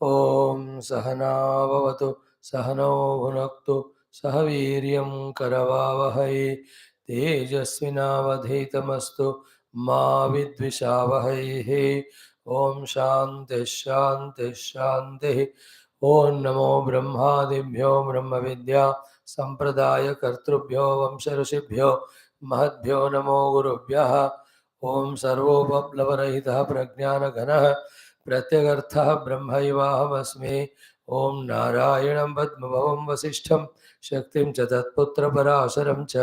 ॐ सहना भवतु सहनौ भुनक्तु सह वीर्यं करवावहै तेजस्विनावधीतमस्तु मा विद्विषावहैः। ॐ शान्तिः शान्तिः शान्तिः। ॐ नमो ब्रह्मादिभ्यो ब्रह्मविद्या सम्प्रदायकर्तृभ्यो वंशऋषिभ्यो महद्भ्यो नमो गुरुभ्यः। ॐ सर्वोपप्लवरहितः प्रज्ञानघनः प्रत्यगर्थः ब्रह्मैवाहमस्मि। ॐ नारायणं पद्मभवं वसिष्ठं शक्तिं च तत्पुत्रपराशरं च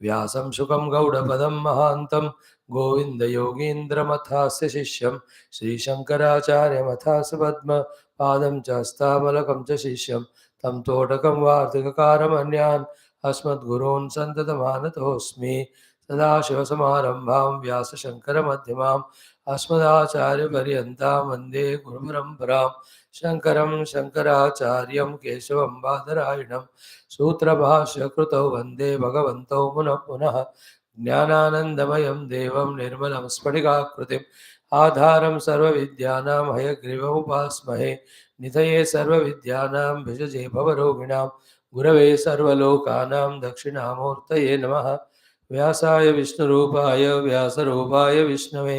व्यासं शुकं गौडपदं महान्तं गोविन्दयोगीन्द्रमथास्य शिष्यं श्रीशङ्कराचार्यमथास्य पद्मपादं च हस्तामलकं च शिष्यं तं तोटकं वार्तिककारमन्यान् अस्मद्गुरून् सन्ततमानतोऽस्मि। सदाशिवसमारम्भां व्यासशङ्करमध्यमाम् अस्मदाचार्यपर्यन्तां वन्दे गुरुपरम्परां। शङ्करं शङ्कराचार्यं केशवं बादरायणं सूत्रभाष्यकृतौ वन्दे भगवन्तौ पुनः पुनः। ज्ञानानन्दमयं देवं निर्मलं स्फटिकाकृतिम् आधारं सर्वविद्यानां हयग्रीवमुपास्महे। निधये सर्वविद्यानां भिषजे भवरोगिणां गुरवे सर्वलोकानां दक्षिणामूर्तये नमः। व्यासाय विष्णुरूपाय व्यासरूपाय विष्णवे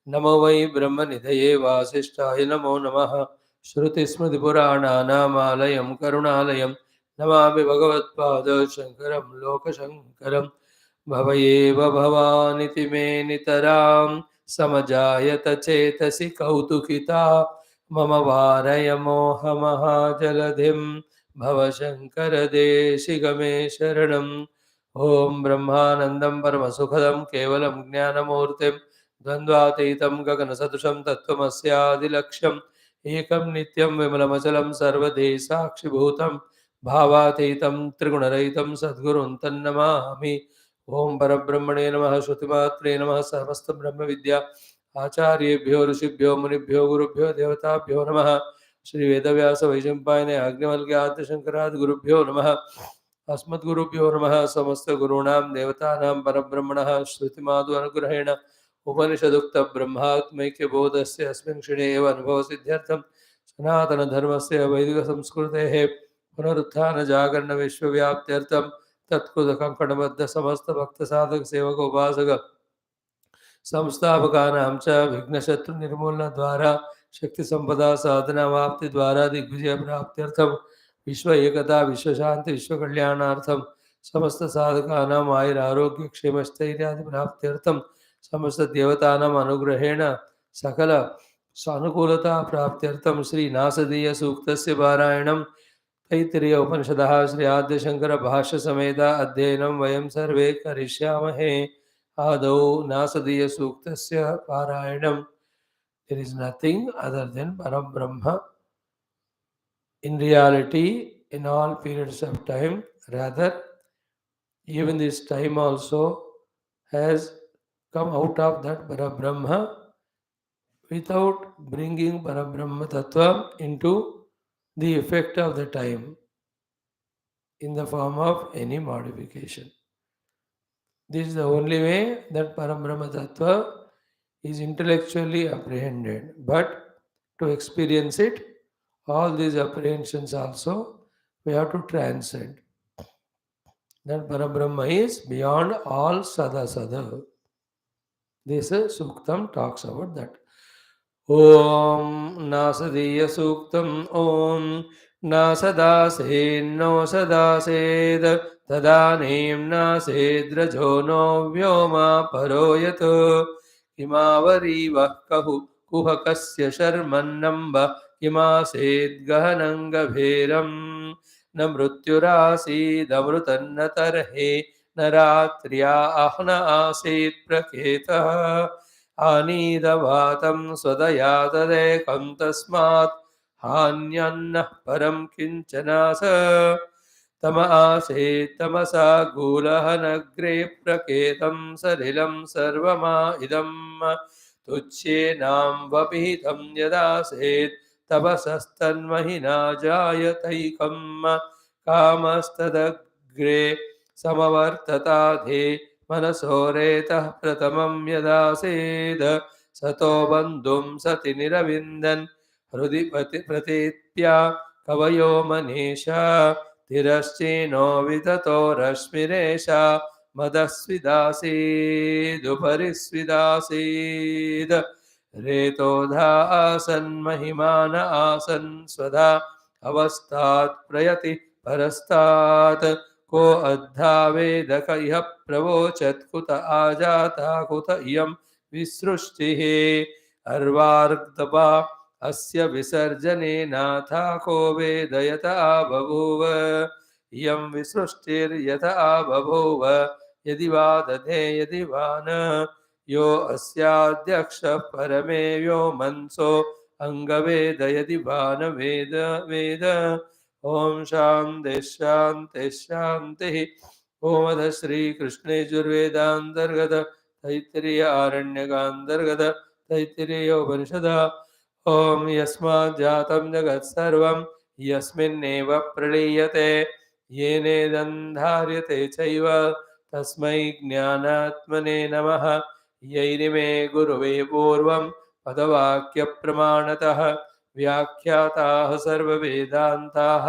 नमो वै ब्रह्मनिधये वासिष्ठाय नमो नमः। श्रुतिस्मृतिपुराणानामालयं करुणालयं नमामि भगवत्पाद शङ्करं लोकशङ्करं। भवयेव भवानिति मे नितरां समजायत चेतसि कौतुकिता मम वारय मोहमहाजलधिं भवशङ्करदेशिगमे शरणम्। ॐ ब्रह्मानन्दं परमसुखदं केवलं ज्ञानमूर्तिं द्वन्द्वातीतं गगनसदृशं तत्त्वमस्यादिलक्ष्यम् एकं नित्यं विमलमचलं सर्वदेशाक्षिभूतं भावातीतं त्रिगुणरहितं सद्गुरुं तन्नमामि। ॐ परब्रह्मणे नमः। श्रुतिमात्रे नमः। समस्तब्रह्मविद्या आचार्येभ्यो ऋषिभ्यो मुनिभ्यो गुरुभ्यो देवताभ्यो नमः। श्रीवेदव्यासवैशम्पायने आग्नेमल्क्यादिशङ्करादिगुरुभ्यो नमः। अस्मद्गुरुभ्यो नमः। समस्तगुरूणां देवतानां परब्रह्मणः श्रुतिमादु अनुग्रहेण उपनिषदुक्तब्रह्मात्मैक्यबोधस्य अस्मिन् क्षणे एव अनुभवसिद्ध्यर्थं सनातनधर्मस्य वैदिकसंस्कृतेः पुनरुत्थानजागरणविश्वव्याप्त्यर्थं तत्कृतकङ्कणबद्धसमस्तभक्तसाधकसेवकोपासक संस्थापकानां च विघ्नशत्रुनिर्मूलनद्वारा शक्तिसम्पदा साधनावाप्तिद्वारा दिग्विजयप्राप्त्यर्थं विश्व एकता विश्वशान्ति विश्वकल्याणार्थं समस्तसाधकानाम् आयुरारोग्यक्षेमस्थैर्यादिप्राप्त्यर्थं समस्तदेवतानाम् अनुग्रहेण सकल सानुकूलता प्राप्त्यर्थं श्रीनासदीयसूक्तस्य पारायणं तैत्तिरीय उपनिषदः श्री आद्यशंकर भाष्य समेत अध्ययनं वयं सर्वे करिष्यामहे। आदौ नासदीय सूक्तस्य पारायणं। There is nothing other than Parabrahma in reality in all periods of time. Rather, even this time also has come out of that Parabrahma without bringing Parabrahma Tattva into the effect of the time in the form of any modification. This is the only way that Parabrahma Tattva is intellectually apprehended. But to experience it, all these apprehensions also we have to transcend. That Parabrahma is beyond all sada. This Suktam talks about that. Om Nasadiya Suktam Om Nasadasenno Sadased Tadanim Nasedrajo no Vyoma Paroyato Imavariva Kahu Kuhakasya Sharmannamba Imased Gahananga Bheram Namrutyurasi Damrutannatarhe Naratriya Ahna Asit Praketa आनीदवातं स्वदया तदेकं तस्मात् हान्यन्नः परं किञ्चनास तम आसेत् तमसा गूलहनग्रे प्रकेतं सलिलं सर्वमा इदं तुच्छ्येनां वपिहितं यदासेत् तपसस्तन्महिना जायतैकं कामस्तदग्रे समवर्तताधे मनसोरेतः प्रथमं यदासीद सतो बन्धुं सति निरविन्दन् हृदि प्रतीत्या कवयो मनीषा तिरश्चीनो विततो रश्मिरेषा मदस्विदासीदुपरि स्विदासीद रेतोधा आसन् महिमान आसन् स्वधा अवस्थात् प्रयति परस्तात् को अद्धा वेद क इह प्रवोचत् कुत आजाता कुत इयं विसृष्टिः अर्वार्दपा अस्य विसर्जने नाथा को वेदयत बभूव इयं विसृष्टिर्यत बभूव यदि वा दधे यदि वा न यो अस्याध्यक्षः परमे व्योमन्सो अंगवेद यदि वा न वेद वेद ओम शांति शांति शांति ओम अथ श्री कृष्ण यजुर्वेदांतर्गत तैत्तिरीय आरण्यकांतर्गत तैत्तिरीय उपनिषद ओम यस्मात् जातं जगत् सर्वं यस्मिन्नेव प्रलीयते येनेदं धार्यते चैव तस्मै ज्ञानात्मने नमः यैरिमे गुरुवे पूर्वं पदवाक्यप्रमाणतः व्याख्याताः सर्ववेदान्ताः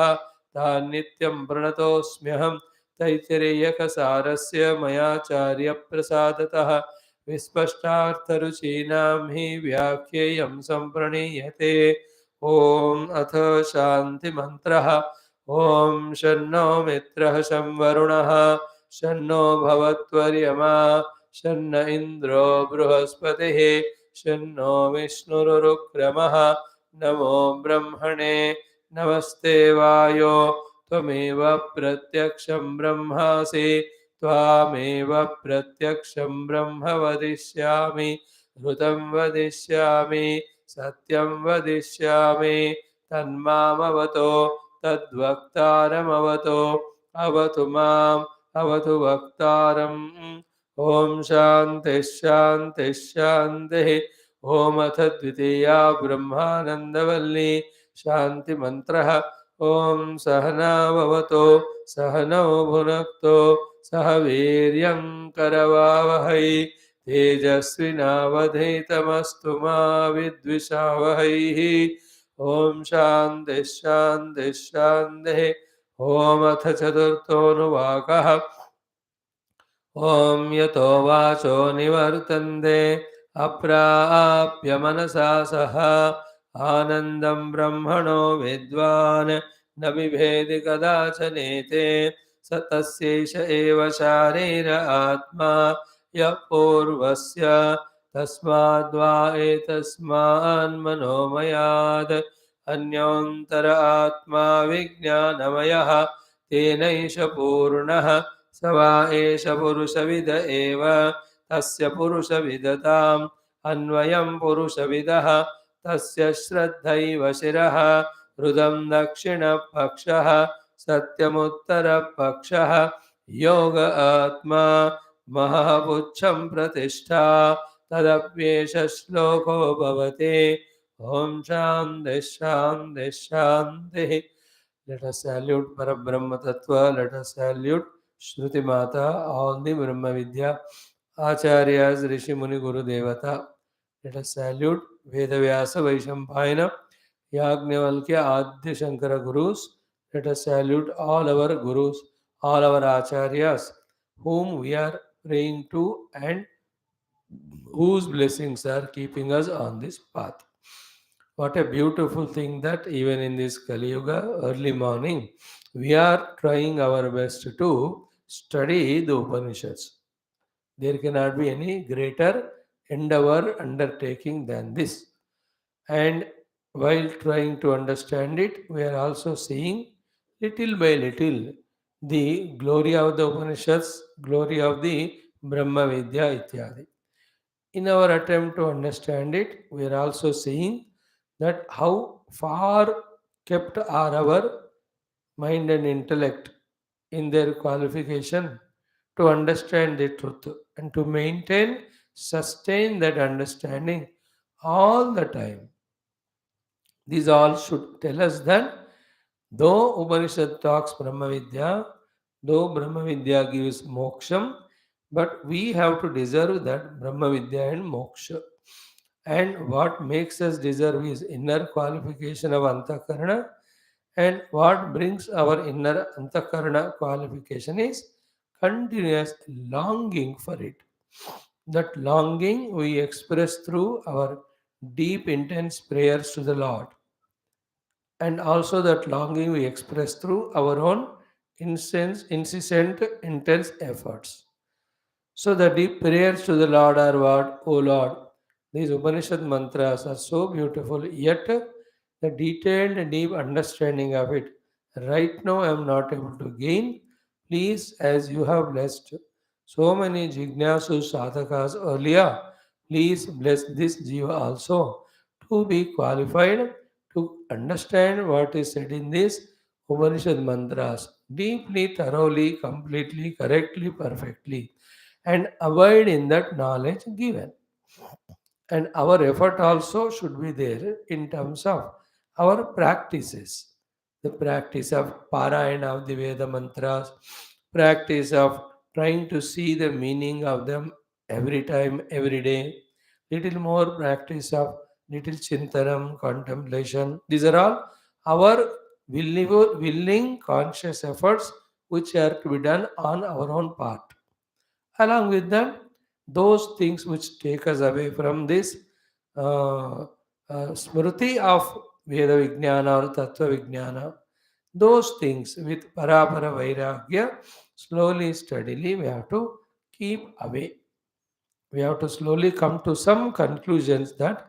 तान् नित्यं प्रणतोऽस्म्यहं तैत्तिरीयकसारस्य मयाचार्यप्रसादतः विस्पष्टार्थरुचीनां हि व्याख्येयं सम्प्रणीयते ॐ अथ शान्तिमन्त्रः ॐ शन्नो मित्रः शं वरुणः शन्नो भवत्वर्यमा शन्न इन्द्रो बृहस्पतिः शन्नो विष्णुरुक्रमः नमो ब्रह्मणे नमस्ते वायो त्वमेव प्रत्यक्षं ब्रह्मासि त्वामेव प्रत्यक्षं ब्रह्म वदिष्यामि ऋतं वदिष्यामि सत्यं वदिष्यामि तन्मामवतो तद्वक्तारमवतो अवतु माम् अवतु वक्तारम् ॐ शान्तिः शान्तिः शान्तिः ॐ अथ द्वितीया ब्रह्मानन्दवल्ली शान्तिमन्त्रः ॐ सहनाववतो सहनौ भुनक्तो सह वीर्यं करवावहै तेजस्विनावधीतमस्तु मा विद्विषावहैः ॐ शान्तिः शान्तिः शान्तिः ॐ अथ चतुर्थोऽनुवाकः ॐ यतो वाचो निवर्तन्ते अप्राप्य मनसा सह आनन्दं ब्रह्मणो विद्वान् न बिभेति कदाचनेते स तस्यैष एव शारीर आत्मा यः पूर्वस्य तस्माद्वा एतस्मान्मनोमयात् अन्योऽन्तर आत्मा विज्ञानमयः तेनैष पूर्णः स वा एष पुरुषविद एव तस्य पुरुषविदताम् अन्वयं पुरुषविदः तस्य श्रद्धैव शिरः हृदं दक्षिणपक्षः सत्यमुत्तरपक्षः योग आत्मा महपुच्छं प्रतिष्ठा तदप्येष श्लोको भवति ॐ शान्तिः शान्तिः शान्तिः. Let us salute Parabrahma Tattva. Let us salute Shruti Mata, all the Brahma Vidya Acharyas, Rishi Muni Guru Devata. Let us salute Vedavyasa Vaishampayana, Yagnavalkya Adya Shankara Gurus. Let us salute all our Gurus, all our Acharyas, whom we are praying to and whose blessings are keeping us on this path. What a beautiful thing that even in this Kali Yuga, early morning, we are trying our best to study the Upanishads. There cannot be any greater endeavor undertaking than this. And while trying to understand it, we are also seeing little by little the glory of the Upanishads, glory of the Brahma Vidya Ityadi. In our attempt to understand it, we are also seeing that how far kept are our mind and intellect in their qualification to understand the truth and to maintain, sustain that understanding all the time. These all should tell us that though Upanishad talks Brahma Vidya, though Brahma Vidya gives moksham, But we have to deserve that Brahma Vidya and Moksha. And what makes us deserve is inner qualification of Antakarana, and what brings our inner Antakarana qualification is continuous longing for it. That longing we express through our deep, intense prayers to the Lord, and also that longing we express through our own incessant, intense efforts. So the deep prayers to the Lord are what? O Lord. These Upanishad mantras are so beautiful, yet the detailed and deep understanding of it, right now I am not able to gain. Please, as you have blessed so many Jignasu sadhakas earlier, please bless this Jiva also to be qualified to understand what is said in these Upanishad mantras deeply, thoroughly, completely, correctly, perfectly, and abide in that knowledge given. And our effort also should be there in terms of our practices. The practice of parayana of the Veda mantras, practice of trying to see the meaning of them every time, every day, little more practice of little chintanam, contemplation. These are all our willing conscious efforts which are to be done on our own part. Along with that, those things which take us away from this uh, smriti of Veda Vijnana or Tattva Vijnana, those things with Parapara Vairagya, slowly, steadily, we have to keep away. We have to slowly come to some conclusions that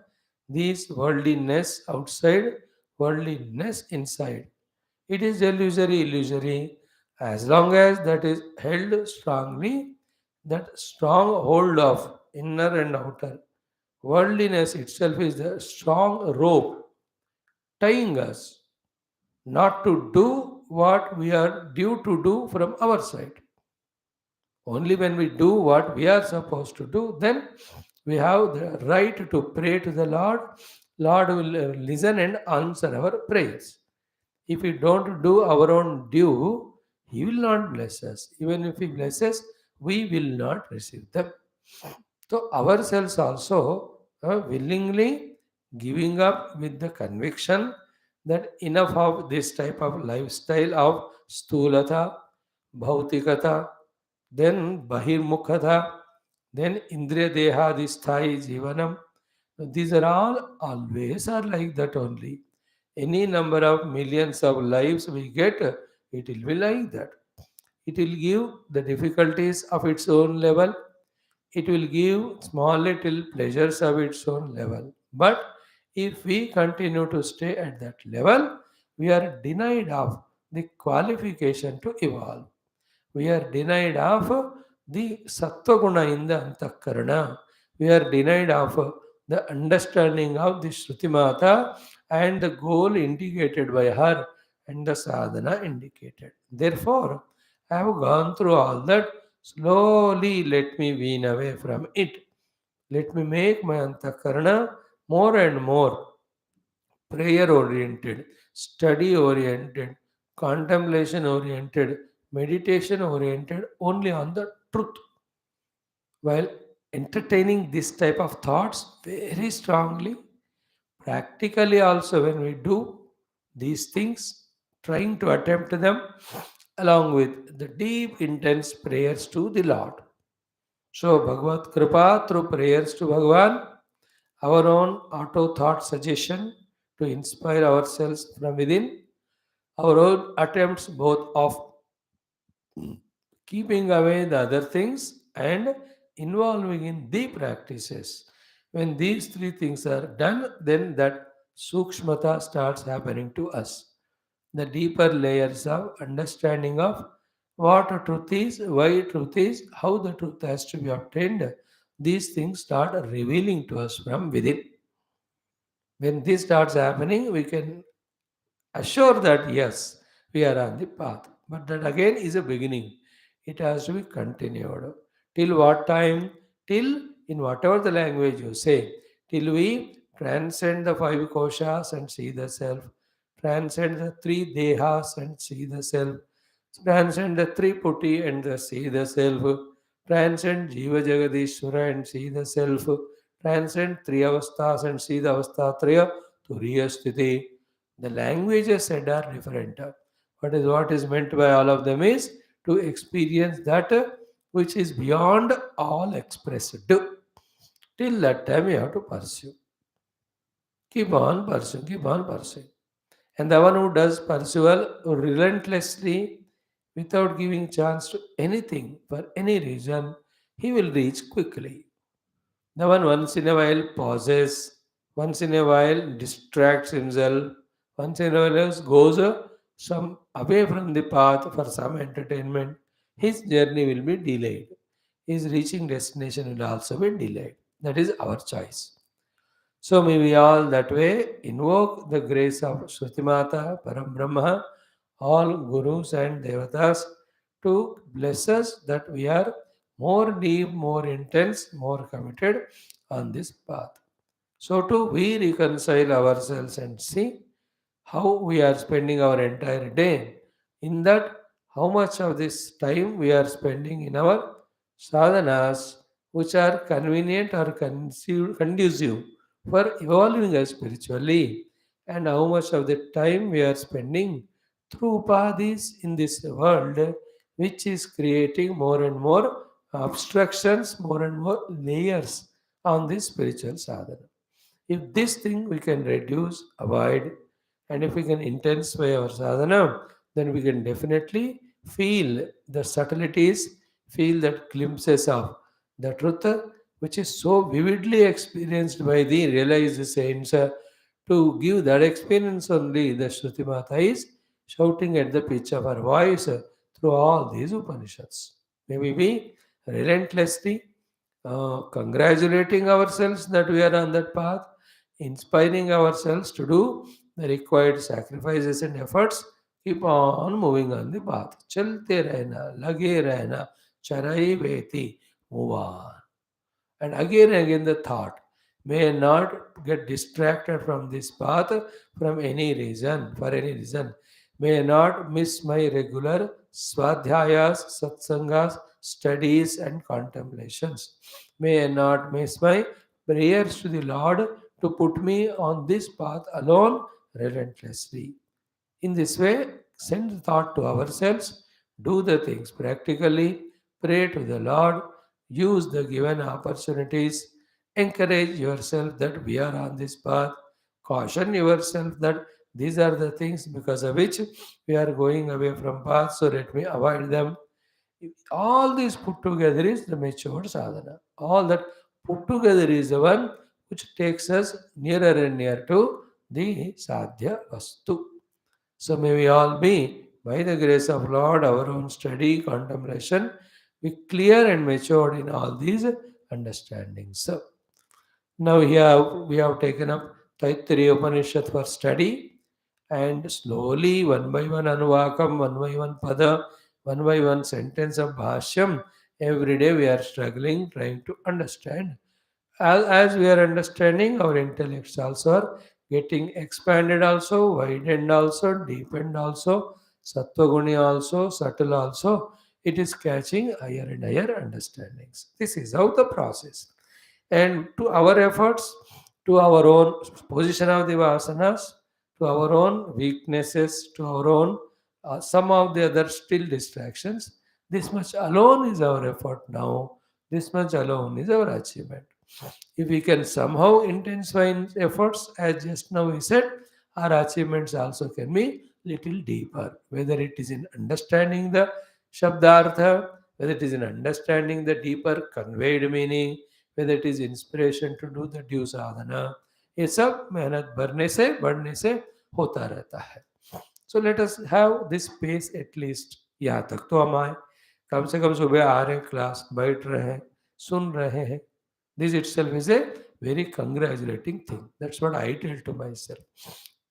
these worldliness outside, worldliness inside. It is illusory, illusory. As long as that is held strongly, that strong hold of inner and outer. Worldliness itself is the strong rope tying us not to do what we are due to do from our side. Only when we do what we are supposed to do, then we have the right to pray to the Lord. Lord will listen and answer our prayers. If we don't do our own due, He will not bless us. Even if He blesses, we will not receive them. So, ourselves also willingly giving up with the conviction that enough of this type of lifestyle of stulata, bhautikata, then bahirmukhata, then indriya dehadisthai jivanam. These are all always are like that only. Any number of millions of lives we get, it will be like that. It will give the difficulties of its own level. It will give small little pleasures of its own level. But if we continue to stay at that level, we are denied of the qualification to evolve. We are denied of the sattva in the antakarana. We are denied of the understanding of the Shruti Mata and the goal indicated by her and the sadhana indicated. Therefore, I have gone through all that. Slowly let me wean away from it. Let me make my antakarana more and more prayer oriented, study oriented, contemplation oriented, meditation oriented only on the truth. While entertaining this type of thoughts very strongly, practically also when we do these things, trying to attempt them along with the deep, intense prayers to the Lord. So, Bhagavad Kripa through prayers to Bhagavan, our own auto thought suggestion to inspire ourselves from within, our own attempts both of keeping away the other things and involving in the practices. When these three things are done, then that sukshmata starts happening to us. The deeper layers of understanding of what truth is, why truth is, how the truth has to be obtained, these things start revealing to us from within. When this starts happening, we can assure that yes, we are on the path. But that again is a beginning. It has to be continued. Till what time? Till, in whatever the language you say, till we transcend the five koshas and see the self, transcend the three dehas and see the self, transcend the three putti and see the self, Transcend Jiva Jagadishwara and see the self. Transcend three avasthas and see the avasthatraya turiya sthiti. The languages said are different. What is meant by all of them is to experience that which is beyond all expressed. Till that time you have to pursue. Keep on pursuing, keep on pursuing. And the one who does pursual relentlessly without giving chance to anything for any reason, he will reach quickly. The one once in a while pauses, once in a while distracts himself, once in a while else goes some away from the path for some entertainment, his journey will be delayed. His reaching destination will also be delayed. That is our choice. So may we all that way invoke the grace of Shruti Mata, Param Brahma, all gurus and devatas to bless us that we are more deep, more intense, more committed on this path. So to we reconcile ourselves and see how we are spending our entire day. In that, how much of this time we are spending in our sadhanas, which are convenient or conducive for evolving us spiritually, and how much of the time we are spending through upadhis in this world, which is creating more and more obstructions, more and more layers on this spiritual sadhana. If this thing we can reduce, avoid, and if we can intensify our sadhana, then we can definitely feel the subtleties, feel that glimpses of the truth, which is so vividly experienced by the realized saints. To give that experience only, the Shruti Mata is shouting at the pitch of her voice through all these Upanishads. May we be relentlessly congratulating ourselves that we are on that path, inspiring ourselves to do the required sacrifices and efforts, keep on moving on the path. Chalte rehna, lage rehna, charai veti, move on. And again the thought, may I not get distracted from this path from any reason, for any reason. May I not miss my regular swadhyayas, satsangas, studies and contemplations. May I not miss my prayers to the Lord to put me on this path alone relentlessly. In this way, send the thought to ourselves, do the things practically, pray to the Lord, use the given opportunities, encourage yourself that we are on this path, caution yourself that these are the things because of which we are going away from path, so let me avoid them. All these put together is the mature sadhana. All that put together is the one which takes us nearer and nearer to the sadhya vastu. So may we all be, by the grace of Lord, our own study, contemplation, be clear and matured in all these understandings. So now here we have taken up Taittiriya Upanishad for study, and slowly one by one Anuvakam, one by one Pada, one by one sentence of Bhashyam, every day we are struggling, trying to understand. As we are understanding, our intellects also are getting expanded also, widened also, deepened also, sattva also, subtle also. It is catching higher and higher understandings. This is how the process. And to our efforts, to our own position of the vasanas, to our own weaknesses, to our own some of the other still distractions, this much alone is our effort now. This much alone is our achievement. If we can somehow intensify in efforts, as just now we said, our achievements also can be little deeper. Whether it is in understanding the Shabdartha, whether it is in understanding the deeper conveyed meaning, whether it is inspiration to do the due sadhana, ये सब मेहनत बढ़ने से होता रहता है. So let us have this pace at least. यहाँ तक तो हम आए, कम से कम सुबह आ रहे हैं, क्लास बैठ रहे हैं, सुन रहे हैं. This itself is a very congratulating thing. That's what I tell to myself.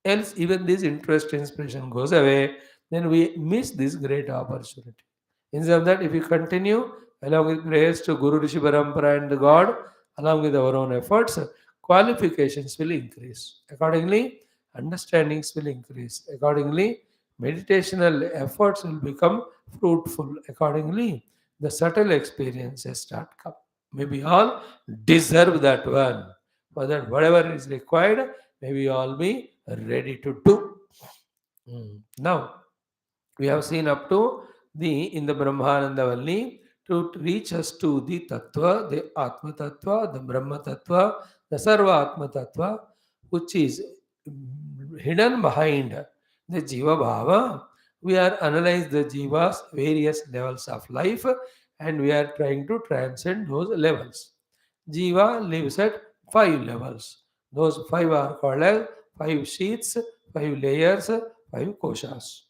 Else, even this interest, inspiration goes away, then we miss this great opportunity. Instead of that, if we continue along with prayers to Guru Rishi Parampara and the God, along with our own efforts, qualifications will increase. Accordingly, understandings will increase. Accordingly, meditational efforts will become fruitful. Accordingly, the subtle experiences start come. Maybe all deserve that one. For that, whatever is required, maybe all be ready to do. Now, we have seen up to the in the Brahmananda Valli to reach us to the Tattva, the Atma Tattva, the Brahma Tattva, the Sarva Atma Tattva, which is hidden behind the Jiva Bhava. We are analyze the Jiva's various levels of life and we are trying to transcend those levels. Jiva lives at 5 levels. Those 5 are called as 5 sheets, 5 layers, 5 koshas.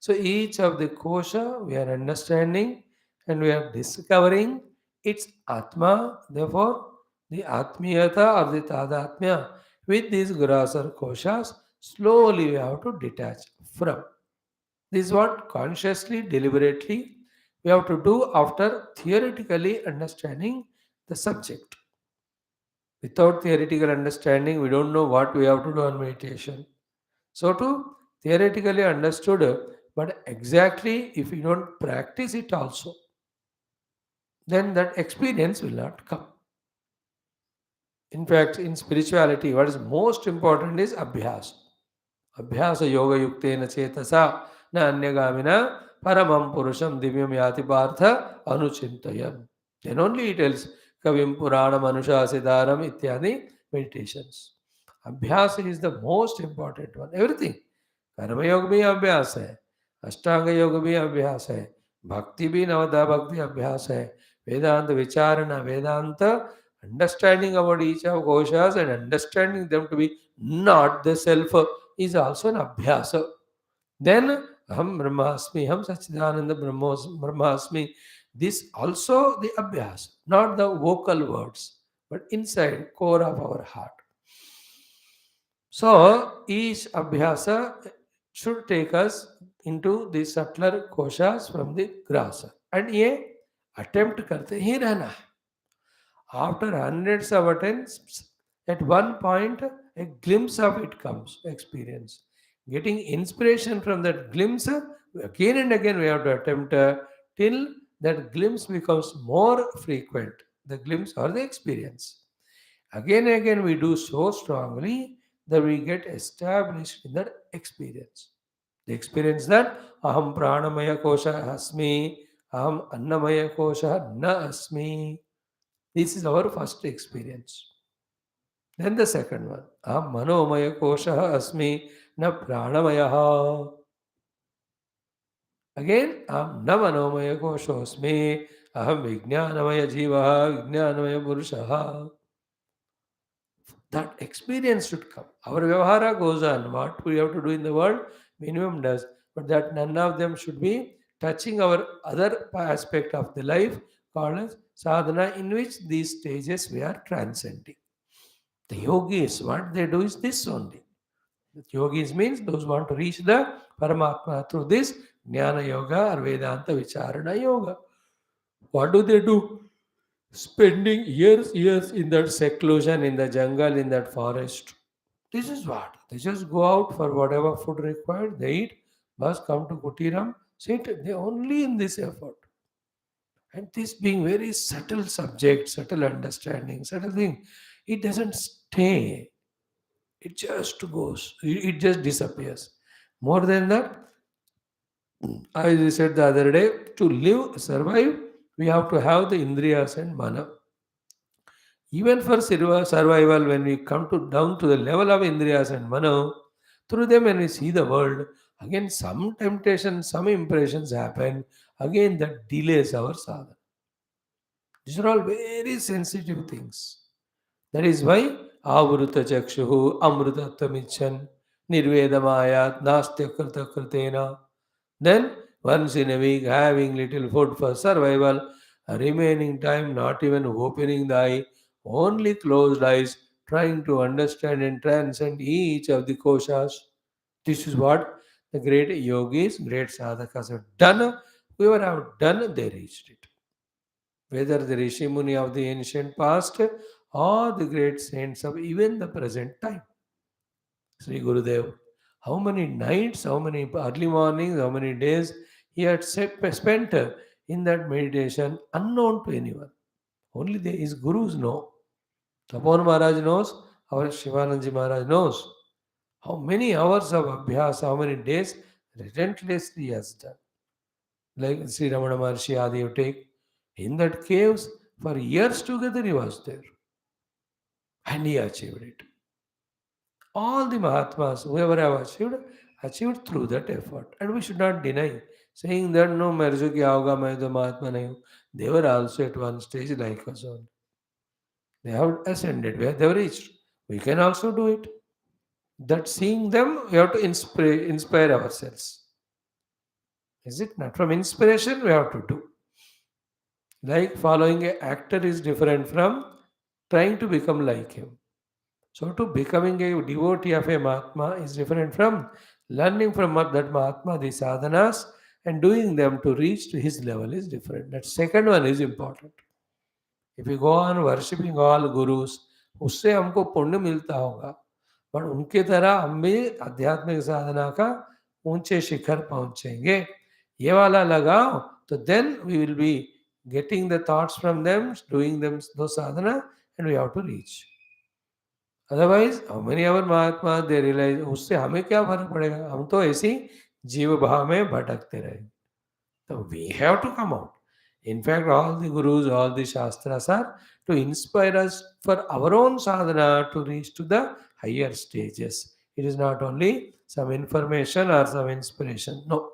So each of the kosha we are understanding and we are discovering its Atma. Therefore, the Atmiyata or the Tadatmya with these guras or koshas, slowly we have to detach from. This is what consciously, deliberately we have to do after theoretically understanding the subject. Without theoretical understanding, we don't know what we have to do on meditation. So, to theoretically understood, but exactly if we don't practice it also, then that experience will not come. In fact, in spirituality, what is most important is abhyas. Abhyasa yoga yuktena chetasa na anyagamina paramam purusham divyam yati partha anuchintayan. Then only he tells Kavim Puranam Anushasidaram ityadi meditations. Abhyasa is the most important one. Everything. कर्म योग भी अभ्यास है, अष्टांग योग भी अभ्यास है, भक्ति भी नवदा भक्ति अभ्यास है, वेदांत विचारणा, वेदांत understanding about each of koshas and understanding them to be not the self is also an abhyasa. Then Aham Brahmasmi, Ham Sachidananda Brahmasmi. This also the abhyas, not the vocal words, but inside core of our heart. So each abhyasa should take us into the subtler koshas from the grasa. And ये attempt करते ही रहना है. After hundreds of attempts, at one point, a glimpse of it comes, experience. Getting inspiration from that glimpse, again and again we have to attempt till that glimpse becomes more frequent. The glimpse or the experience. Again and again we do so strongly that we get established in that experience. The experience that aham pranamaya kosha asmi, aham annamaya kosha na asmi. This is our first experience. Then the second one, aham manomaya kosha asmi na pranamaya. Again, aham na manomaya kosha asmi, aham vijnanamaya jiva, vijnanamaya purusha. That experience should come. Our vyavahara goes on. What we have to do in the world, minimum does. But that none of them should be touching our other aspect of the life called as sadhana, in which these stages we are transcending. The yogis, what they do is this only. The yogis means those who want to reach the Paramatma through this Jnana Yoga or Vedanta Vicharana Yoga. What do they do? Spending years in that seclusion, in the jungle, in that forest. This is what. They just go out for whatever food required, they eat, must come to Kutiram, sit, they only in this effort. And this being very subtle subject, subtle understanding, subtle thing, it doesn't stay. It just goes. It just disappears. More than that, as I said the other day, to live, survive, we have to have the indriyas and mana. Even for survival, when we come to down to the level of indriyas and mano, through them when we see the world, again some temptation, some impressions happen, again that delays our sadhana. These are all very sensitive things. That is why avruta chakshuhu amrutattamichan nirvedamayat nastya krita kritena. Then once in a week having little food for survival, remaining time not even opening the eye, only closed eyes, trying to understand and transcend each of the koshas. This is what the great yogis, great sadhakas have done. Whoever have done, they reached it. Whether the Rishi Muni of the ancient past or the great saints of even the present time. Sri Gurudev, how many nights, how many early mornings, how many days he had spent in that meditation unknown to anyone. Only his gurus know. Tapon Maharaj knows, our Shivananji Maharaj knows how many hours of abhyas, how many days relentlessly he has done. Like Sri Ramana Maharshi Adi, you take in that caves for years together he was there and he achieved it. All the Mahatmas, whoever have achieved through that effort. And we should not deny, saying that no, merjo kya hoga, main to Mahatma nahi hu. They were also at one stage like us only. They have ascended, where they have reached. We can also do it. That seeing them, we have to inspire ourselves. Is it not? From inspiration, we have to do. Like following an actor is different from trying to become like him. So, to becoming a devotee of a Mahatma is different from learning from that Mahatma the sadhanas and doing them to reach to his level is different. That second one is important. If you go on worshipping all gurus, उससे हमको पुण्य मिलता होगा, पर उनके तरह हम भी आध्यात्मिक साधना का ऊंचे शिखर पहुंचेंगे, ये वाला लगाओ, तो then we will be getting the thoughts from them, doing them those sadhana, and we have to reach. Otherwise how many our mahatma they realise उससे हमें क्या फर्क पड़ेगा, हम तो ऐसे ही जीव भाव में भटकते रहे. तो we have to come out. In fact, all the gurus, all the shastras are to inspire us for our own sadhana to reach to the higher stages. It is not only some information or some inspiration. No.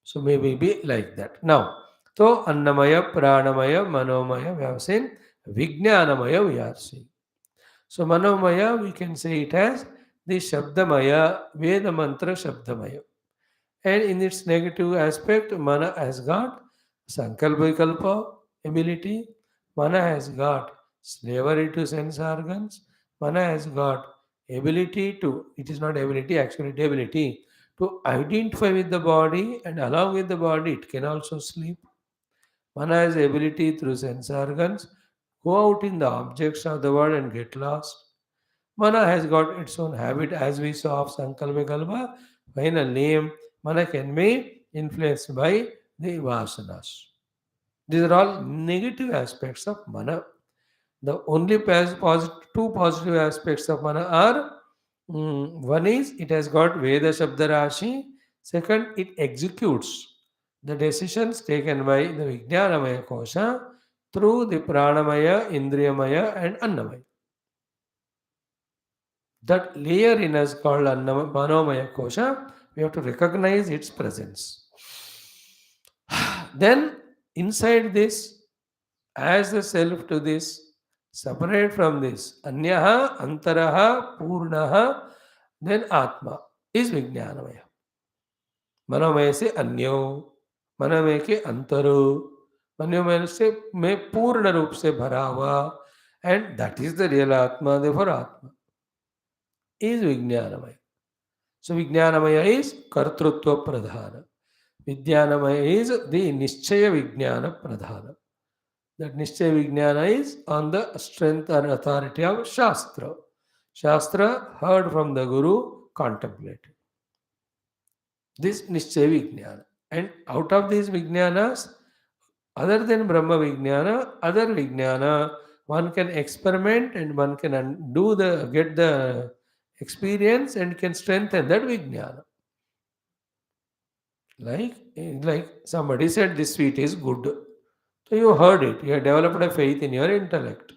So maybe be like that. Now, so Annamaya, Pranamaya, Manomaya, we have seen. Vijnanamaya we are seeing. So Manomaya, we can say it as the Shabdamaya, Veda Mantra Shabdamaya. And in its negative aspect, Mana has got Sankalpa ability, Mana has got slavery to sense organs, Mana has got ability to, it is not ability, actually ability to identify with the body, and along with the body it can also sleep. Mana has ability through sense organs, go out in the objects of the world and get lost. Mana has got its own habit, as we saw of Sankalpa. When a name, Mana can be influenced by the vasanas. These are all negative aspects of Mana. The only two positive aspects of Mana are one is it has got Veda Shabda Rashi, second, it executes the decisions taken by the Vijnanamaya Kosha through the Pranamaya, Indriyamaya, and Annamaya. That layer in us called Manomaya Kosha, we have to recognize its presence. Then, inside this, as the self to this, separate from this, Anyaha, Antaraha, Purnaha, then Atma is Vijnanamaya. Manomaya se Anyo, Manomaya ke Antaru, Manomaya se में पूर्ण रूप से भरा हुआ, and that is the real Atma, therefore Atma is Vijnanamaya. So Vijnanamaya is Kartrutva Pradhana. Vijnanamaya is the Nischaya Vijnana Pradhana. That Nischaya Vijnana is on the strength and authority of Shastra. Shastra heard from the Guru, contemplated. This Nischaya Vijnana. And out of these Vijnanas, other than Brahma Vijnana, other Vijnana, one can experiment and one can get the experience and can strengthen that Vijnana. Like somebody said this sweet is good. So you heard it, you have developed a faith in your intellect.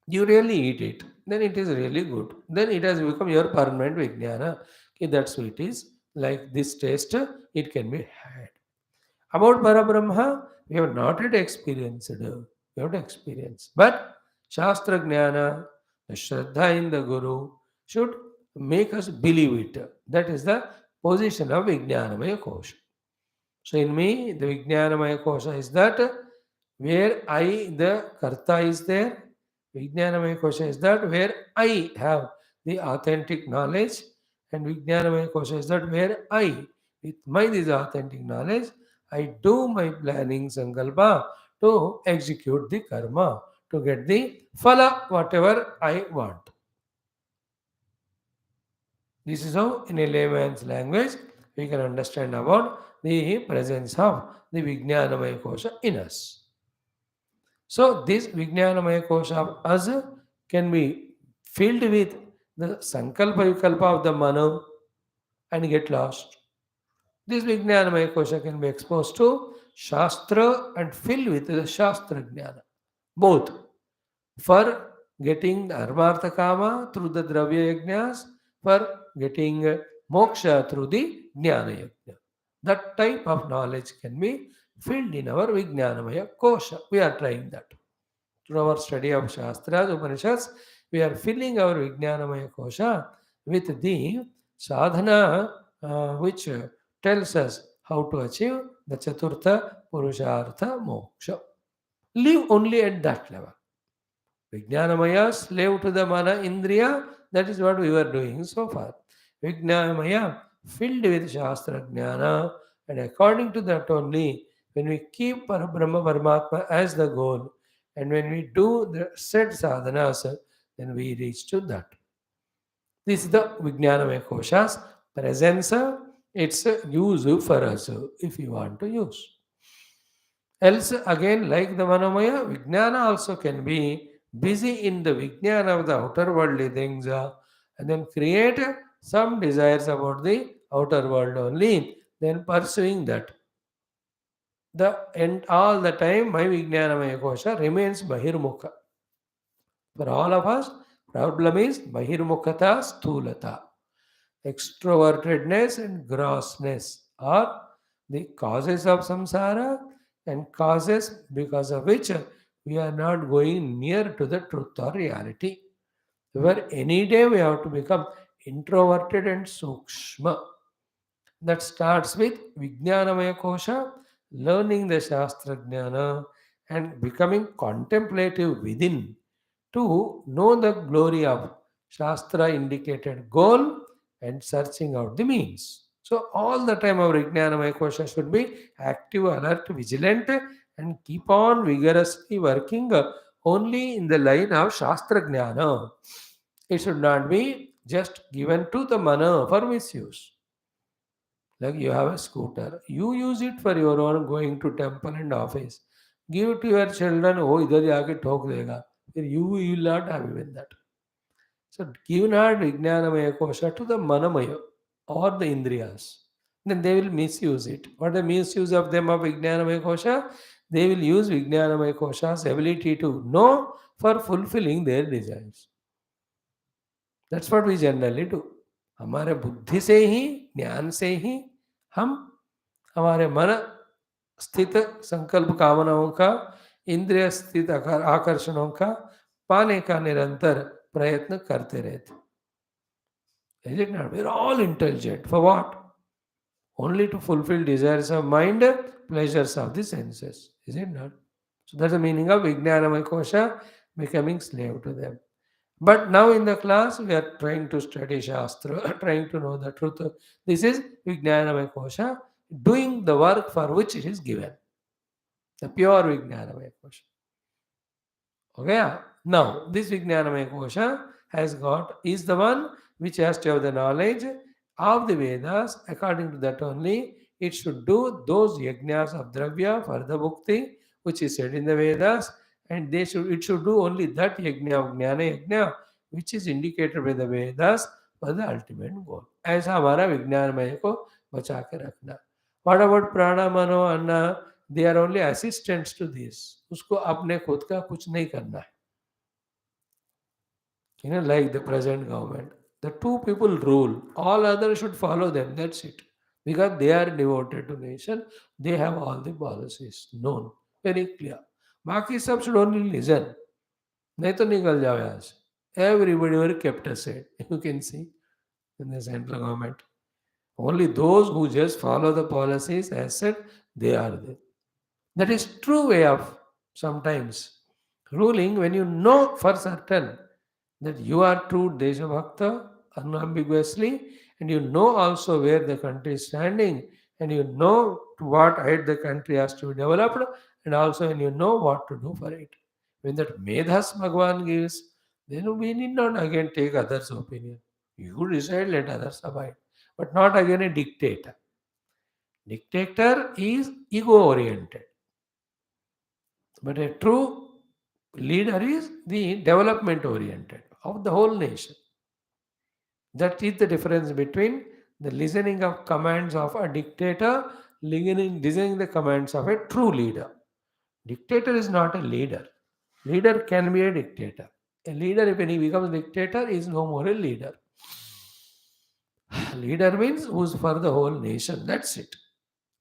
You really eat it, then it is really good. Then it has become your permanent Vijnana. Okay, that sweet is like this taste, it can be had. About Parabrahma, we have not yet experienced. We have to experience. But Shastra Jnana, the Shraddha in the Guru, should make us believe it. That is the position of Vijnanamaya Kosha. So in me, the Vijnanamaya Kosha is that where I, the Karta, is there. Vijnanamaya Kosha is that where I have the authentic knowledge, and Vijnanamaya Kosha is that where I, with my this authentic knowledge, I do my planning sankalpa to execute the karma, to get the phala, whatever I want. This is how, in a layman's language, we can understand about the presence of the Vijnanamaya Kosha in us. So this Vijnanamaya Kosha of us can be filled with the Sankalpa Vikalpa of the Mano and get lost. This Vijnanamaya Kosha can be exposed to Shastra and filled with the Shastra Jnana. Both. For getting the Armartha Kama through the Dravya Yajnas, for getting moksha through the Jnana Yajna. That type of knowledge can be filled in our Vijnanamaya Kosha. We are trying that. Through our study of Shastras, Upanishads, we are filling our Vijnanamaya Kosha with the sadhana which tells us how to achieve the Chaturtha Purushartha Moksha. Live only at that level. Vijnanamaya, slave to the mana indriya, that is what we were doing so far. Vijnanamaya, filled with Shastra Jnana, and according to that only, when we keep Brahma Paramatma as the goal, and when we do the said sadhanas, then we reach to that. This is the Vijnanamaya Kosha's presence, its use for us if you want to use. Else, again, like the Manomaya, Vijnana also can be busy in the Vijnana of the outer worldly things and then create some desires about the outer world only, then pursuing that. The and all the time, my Vijnanamaya Kosha remains Bahirmukha. For all of us, problem is Bahirmukhata Stulata. Extrovertedness and grossness are the causes of samsara and causes because of which we are not going near to the truth or reality. Where any day we have to become introverted and sukshma. That starts with Vijnanamaya Kosha, learning the Shastra Jnana and becoming contemplative within to know the glory of Shastra indicated goal and searching out the means. So all the time our Vijnanamaya Kosha should be active, alert, vigilant and keep on vigorously working only in the line of Shastra Jnana. It should not be just given to the mana for misuse. Like you have a scooter, you use it for your own going to temple and office. Give it to your children, oh, idhar jaake ठोक देगा. Then you will not have even that. So give not Vijnanamaya Kosha to the Manamaya or the Indriyas. Then they will misuse it. What the misuse of them of Vijnanamaya Kosha? They will use Vijnanamaya Kosha's ability to know for fulfilling their desires. That's what we generally do. हमारे बुद्धि से ही ज्ञान से ही हम हमारे मन स्थित संकल्प कामनाओं का इंद्रिय स्थित आकर्षणों का पाने का निरंतर प्रयत्न करते रहते. Is it not? We are all intelligent. For what? Only to fulfill desires of mind, pleasures of the senses. Is it not? So that's the meaning of Vijnanamaya Kosha, becoming slave to them. But now in the class, we are trying to study Shastra, trying to know the truth. This is Vijnanamaya Kosha, doing the work for which it is given. The pure Vijnanamaya Kosha. Okay? Now, this Vijnanamaya Kosha is the one which has to have the knowledge of the Vedas. According to that only, it should do those yajnas of Dravya for the Bhukti, which is said in the Vedas, and it should do only that yajna of Jnana yajna, which is indicated by the Vedas for the ultimate goal. ऐसा हमारा विज्ञानमय को बचा के रखना. What about prana, mano, anna? They are only assistants to this. उसको अपने खुद का कुछ नहीं करना है. Like the present government. The two people rule. All others should follow them. That's it. Because they are devoted to nation. They have all the policies known. Very clear. बाकी सब should only listen. नहीं तो निकल जाओ यहाँ से. Everybody were kept aside. You can see in the central government. Only those who just follow the policies as said, they are there. That is true way of sometimes ruling when you know for certain that you are true Deshabhakta unambiguously, and you know also where the country is standing, and you know to what height the country has to be developed, and also when you know what to do for it. When that Medhas Bhagwan gives, then we need not again take others' opinion. You decide, let others abide, but not again a dictator. Dictator is ego oriented, but a true leader is the development oriented of the whole nation. That is the difference between the listening of commands of a dictator, listening the commands of a true leader. Dictator is not a leader. Leader can be a dictator. A leader, if he becomes dictator, is no more a leader. Leader means who's for the whole nation. That's it.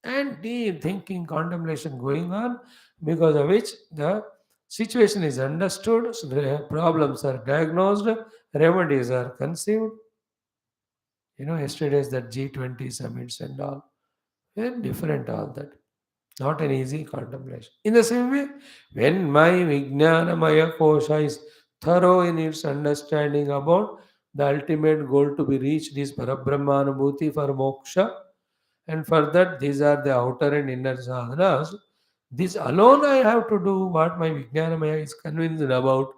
And deep thinking, contemplation going on, because of which the situation is understood, so the problems are diagnosed, remedies are conceived. Yesterday's that G20 summits and all, very different all that. Not an easy contemplation. In the same way, when my Vijnanamaya Kosha is thorough in its understanding about the ultimate goal to be reached is Parabrahmanubhuti for moksha, and for that these are the outer and inner sadhanas. This alone I have to do what my Vijnanamaya is convinced about.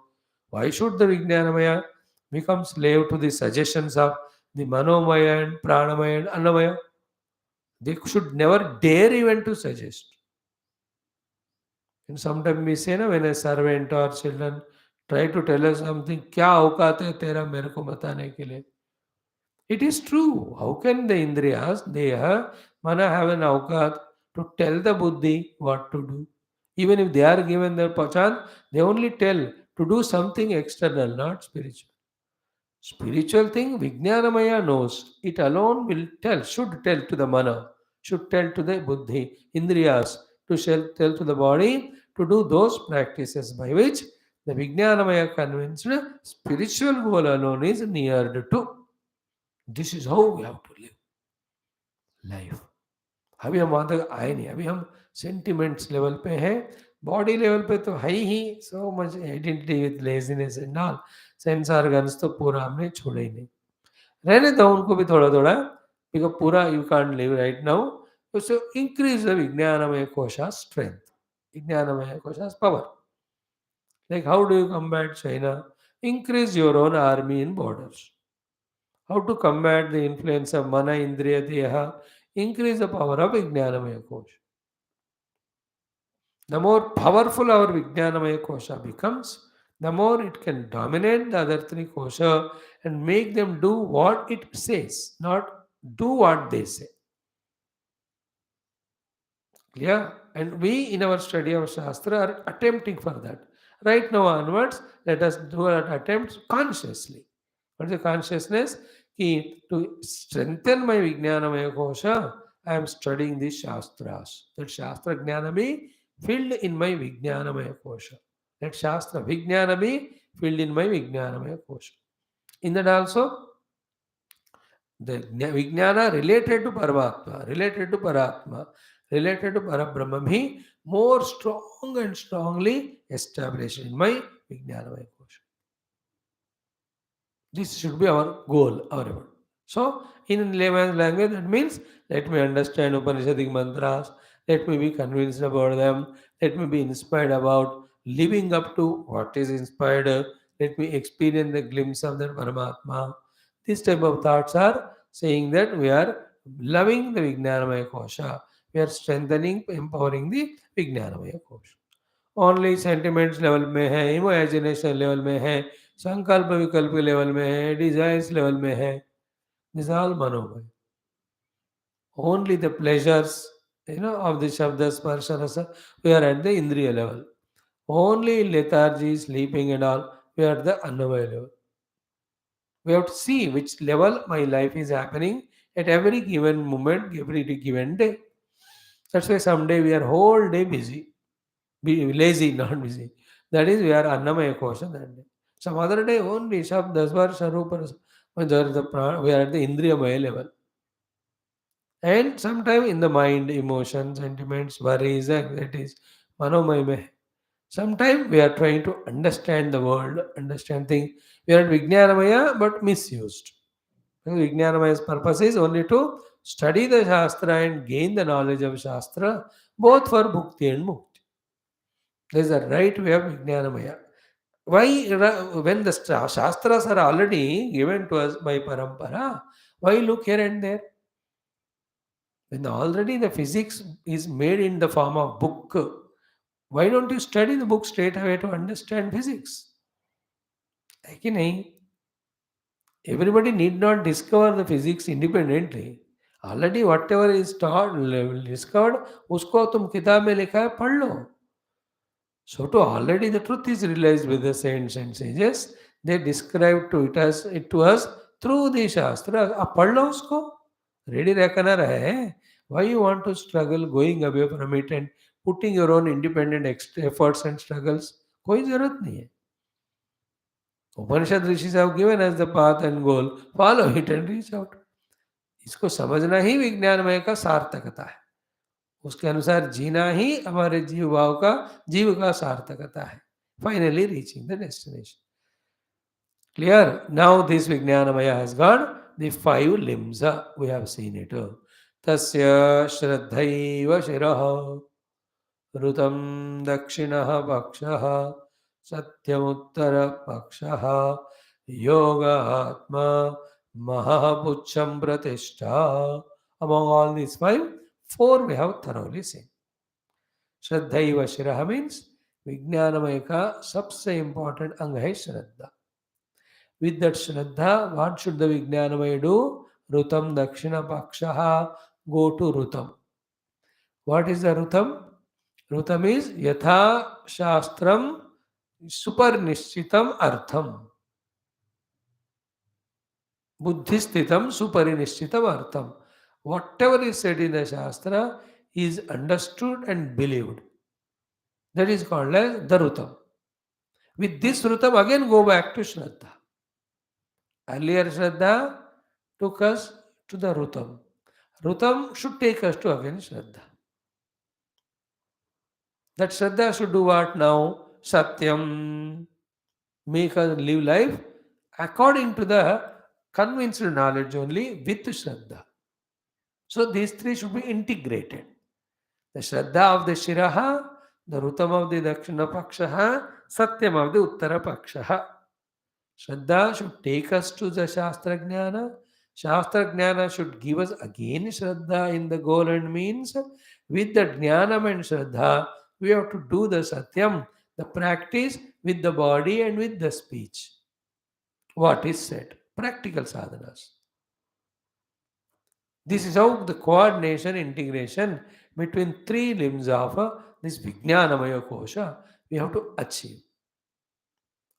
Why should the Vijnanamaya become slave to the suggestions of the Manomaya and Pranamaya and Annamaya? They should never dare even to suggest. And sometimes we say, na, when a servant or children try to tell us something, क्या औकात है तेरा मेरे को बताने के लिए? It is true. How can the Indriyas, Deha, Mana have an aukat to tell the Buddhi what to do? Even if they are given their pachan, they only tell to do something external, not spiritual. Spiritual thing, Vijnanamaya knows. It alone will tell, should tell to the mana, should tell to the buddhi, indriyas, to tell to the body to do those practices by which the Vijnanamaya convinced spiritual goal alone is neared to. This is how we have to live life. अभी हम वहाँ तक आए नहीं, अभी हम sentiments level पे हैं, बॉडी लेवल पे तो है ही so much identity with laziness and all, sense organs तो पूरा हमने छोड़े ही नहीं. रहने दो उनको भी थोड़ा थोड़ा, बिकॉज पूरा you can't live right now. So increase the vijnanamaya kosha strength, vijnanamaya kosha power. Like how do you combat China? Increase your own army in borders. How to combat the influence of mana, indriya, deha? Increase the power of Vijnanamaya Kosha. The more powerful our Vijnanamaya Kosha becomes, the more it can dominate the other three Kosha and make them do what it says, not do what they say. Clear? And we in our study of Shastra are attempting for that. Right now onwards, let us do our attempts consciously. What is the consciousness? Ki, to strengthen my Vijnanamaya Kosha, I am studying the Shastras. That Shastra Jnana be filled in my Vijnanamaya Kosha. Let Shastra Vijnana be filled in my Vijnanamaya Kosha. In that also, the Vijnana related to Paramatma, related to Paratma, related to Parabrahma be more strong and strongly established in my Vijnanamaya Kosha. This should be our goal, our effort. So, in layman's language, that means let me understand Upanishadic mantras, let me be convinced about them, let me be inspired about living up to what is inspired, let me experience the glimpse of that Paramatma. These type of thoughts are saying that we are loving the Vijnanamaya Kosha, we are strengthening, empowering the Vijnanamaya Kosha. Only sentiments level में है, imagination level में है, संकल्प विकल्प level में है, desires level में है. This all manomaya. Only the pleasures of the shabda sparsha rasa, we are at the indriya level. Only lethargy, sleeping and all, we are at the annamaya level. We have to see which level my life is happening at every given moment, every given day. That's why someday we are whole day busy. Be lazy, not busy. That is, we are Annamaya Kosha that day. Some other day only Shabda, Svarsha, Rupa, we are at the Indriyamaya level. And sometime in the mind, emotions, sentiments, worries, anxieties, Manomaya. Sometimes we are trying to understand the world, understand things. We are at Vijnanamaya but misused. Because Vijnanamaya's purpose is only to study the Shastra and gain the knowledge of Shastra, both for Bhukti and Mukti. There is a right way of Vijnanamaya. Why, when the Shastras are already given to us by Parampara, why look here and there? When already the physics is made in the form of book, why don't you study the book straight away to understand physics? है कि नहीं? Everybody need not discover the physics independently. Already whatever is taught, discovered, उसको तुम किताब में लिखा है पढ़ लो. So to already the truth is realized with the saints and sages. They describe it to us through the Shastra. आप पढ़ लो उसको. Ready रहना रहे. Why you want to struggle going away from it and putting your own independent efforts and struggles? कोई जरूरत नहीं है. Upanishad rishis have given us the path and goal. Follow it and reach out. इसको समझना ही विज्ञानमय का सार्थकता है. उसके अनुसार जीना ही हमारे जीव का सार्थकता है. Finally reaching the destination. Clear? Now this Vijnanamaya has got the 5 limbs. We have seen it. Tasya Shraddhaiva Shiraha Rutam Dakshinaha Pakshaha Satyamuttara Pakshaha Yoga Atma Mahapucham Pratishtha. Among all these 5, 4 we have thoroughly seen. Shraddhaiva Shiraha means Vijnanamaya ka सबसे important अंग है श्रद्धा. With that Shraddha, what should the Vijnanamaya do? Rutam Dakshina Pakshaha, go to Rutam. What is the Rutam? Rutam is Yatha Shastram Suparnishchitam Artham. Buddhistitam Suparinishchitam Artham. Whatever is said in the Shastra is understood and believed. That is called as the Rutam. With this Rutam, again go back to Shraddha. Earlier Shraddha took us to the Rutam. Rutam should take us to again Shraddha. That Shraddha should do what now? Satyam. Make us live life according to the convinced knowledge only with Shraddha. So these 3 should be integrated. The Shraddha of the Shiraha, the Rutam of the Dakshina Pakshaha, Satyam of the Uttara Pakshaha. Shraddha should take us to the Shastra Jnana. Shastra Jnana should give us again Shraddha in the goal and means. With the Jnanam and Shraddha, we have to do the Satyam, the practice with the body and with the speech. What is said? Practical sadhanas. This is how the coordination, integration between 3 limbs of this Vijnanamaya Kosha we have to achieve.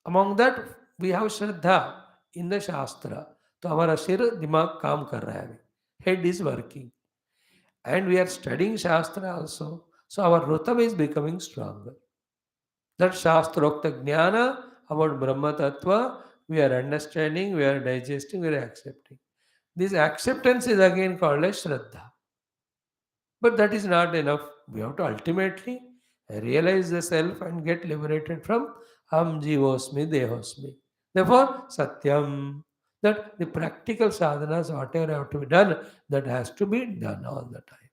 Among that, we have Shraddha in the Shastra. So, our Shir Dimag Kam kar raha hai. Head is working. And we are studying Shastra also. So, our Rutam is becoming stronger. That Shastrokta Jnana about Brahma Tattva, we are understanding, we are digesting, we are accepting. This acceptance is again called as Shraddha. But that is not enough. We have to ultimately realize the self and get liberated from Ham Jivosmi Dehosmi. Therefore, Satyam, that the practical sadhanas, whatever have to be done, that has to be done all the time.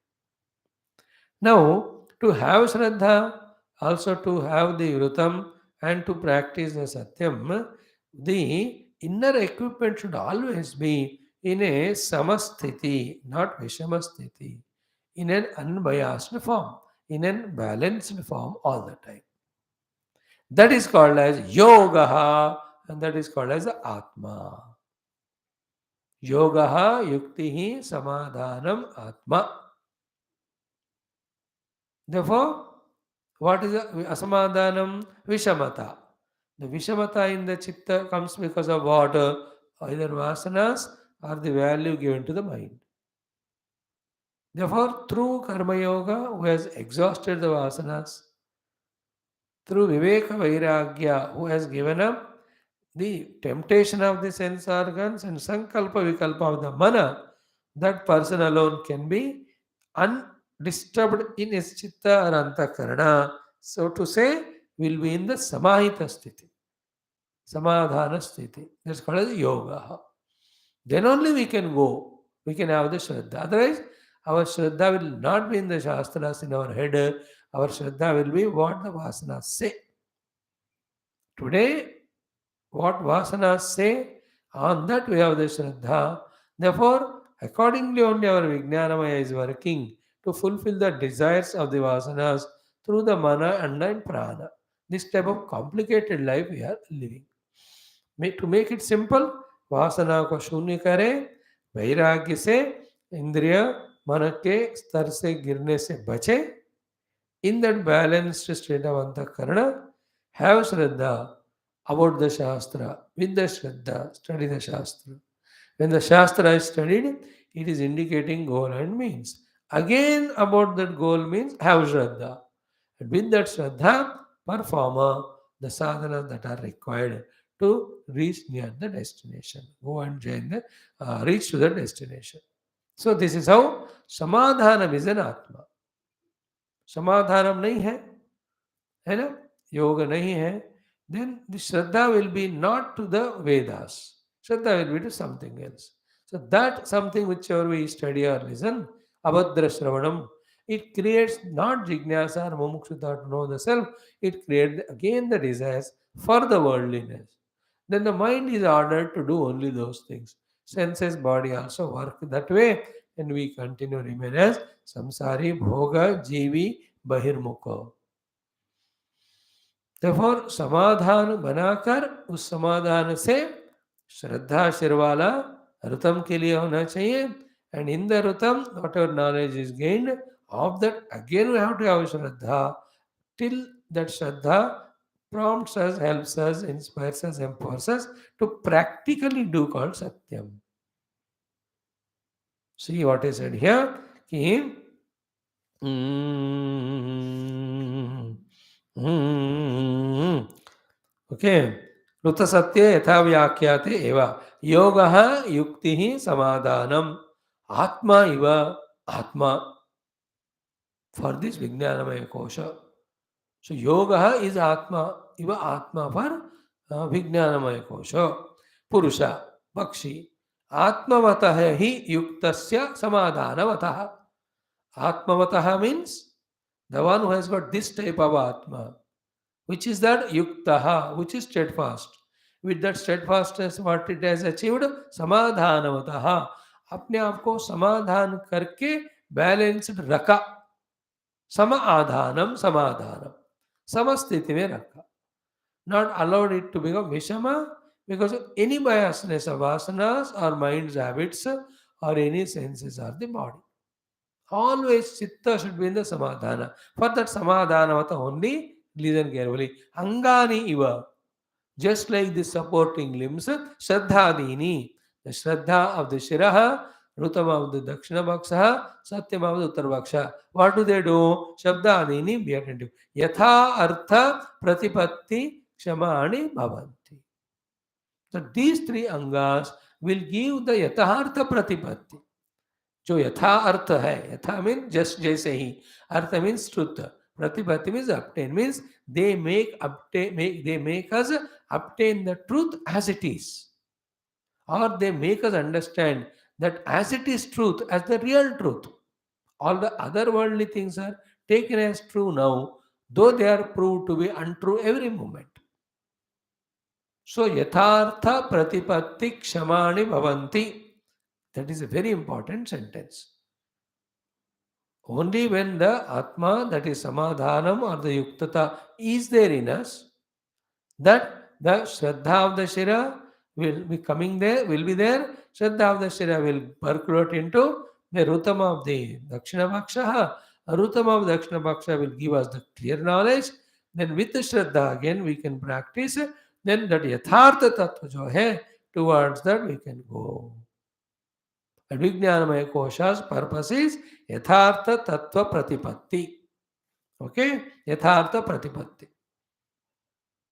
Now, to have Shraddha, also to have the Vrutam and to practice the Satyam, the inner equipment should always be in a Samasthiti, not Vishamasthiti, in an unbiased form, in a balanced form all the time. That is called as Yoga and that is called as Atma. Yoga Yuktihi Samadhanam Atma. Therefore, what is asamadhanam? Vishamata. The Vishamata in the Chitta comes because of what? Either vasanas or the value given to the mind. Therefore, through Karma Yoga, who has exhausted the vasanas, through Viveka Vairagya, who has given up the temptation of the sense organs and Sankalpa Vikalpa of the Mana, that person alone can be undisturbed in his Chitta or Antakarana. So to say, will be in the Samahita Sthiti, Samadhana Sthiti. That's called as Yoga. Then only we can go, we can have the Shraddha. Otherwise, our Shraddha will not be in the Shastras in our head. Our Shraddha will be what the Vasanas say. Today, what Vasanas say, on that we have the Shraddha. Therefore, Accordingly, only our Vijnanamaya is working to fulfill the desires of the vasanas through the mana and prana. This type of complicated life we are living. To make it simple, वासना को शून्य करें, वैराग्य से इंद्रिय मन के स्तर से गिरने से बचे. In that balanced state of antakarana, have shraddha about the shastra. With the shraddha, study the shastra. When the shastra is studied, it is indicating goal and means. Again, about that goal means have shraddha. And with that shraddha, perform the sadhanas that are required to reach near the destination. Go and join the, reach to the destination. So this is how samadhanam is an atma. समाधानम नहीं है ना, योग नहीं है, then the shraddha will be not to the Vedas. Shraddha will be to something else. So that something whichever we study or listen, abhadra shravanam, it creates not jignasa or mumukshata to know the self, it creates again the desires for the worldliness. Then the mind is ordered to do only those things. Senses, body also work that way, and we continue remain as samsari, bhoga, jivi, bahirmukha. Therefore, समाधान बनाकर उस समाधान से श्रद्धा शिरवाला ऋतम के लिए होना चाहिए. And in the ऋतम, whatever knowledge is gained, of that again we have to have Shraddha, till that Shraddha prompts us, helps us, inspires us, empowers us to practically do called Satyam. See what is said here. Ki, okay. Ruta Satya yatha vyakyate eva. Yogaha yuktihi samadhanam. Atma iva atma. For this Vijnanamaya kosha. So yoga is atma, iva atma for Vijnanamaya kosha. Purusha, Bakshi. Atmavatah hi yuktasya samadhanavataha. Atmavataha means the one who has got this type of atma, which is that yuktaha, which is steadfast. With that steadfastness, what it has achieved? Samadhanavataha. अपने आप को समाधान करके balanced रखा. समाधानम समाधानम, समस्थिति में रखा. Not allowed it to become vishama because of any biasness of vasanas or mind's habits or any senses of the body. Always chitta should be in the samadhana. For that samadhanavata only, listen carefully. Angani iva. Just like the supporting limbs, Shraddhadini, the Shraddha of the Shiraha, Rutama of the Dakshina Bhaksha, Satyam of the Uttar Bhaksha. What do they do? Shabdadini, be attentive. Yatha Artha Pratipatti Kshamani Bhavanti. So these three angas will give the Yathartha Pratipatti. जो यथा अर्थ है, यथा mean just जैसे ही, artha means truth, pratipatti means obtain, means they make us obtain the truth as it is, or they make us understand that as it is truth, as the real truth. All the other worldly things are taken as true now, though they are proved to be untrue every moment. So yathartha pratipatti kshamani bhavanti. That is a very important sentence. Only when the Atma, that is Samadhanam or the Yuktata, is there in us, that the Shraddha of the Shira will be coming there, will be there. Shraddha of the Shira will percolate into the Rutama of the Dakshina Bhaksha. Rutama of Dakshina Bhaksha will give us the clear knowledge. Then with the Shraddha again we can practice. Then that Yathartha Tattva jo hai, towards that we can go. And Vijnanamaya Kosha's purpose is Yathartha Tattva Pratipatti. Okay? Yathartha Pratipatti.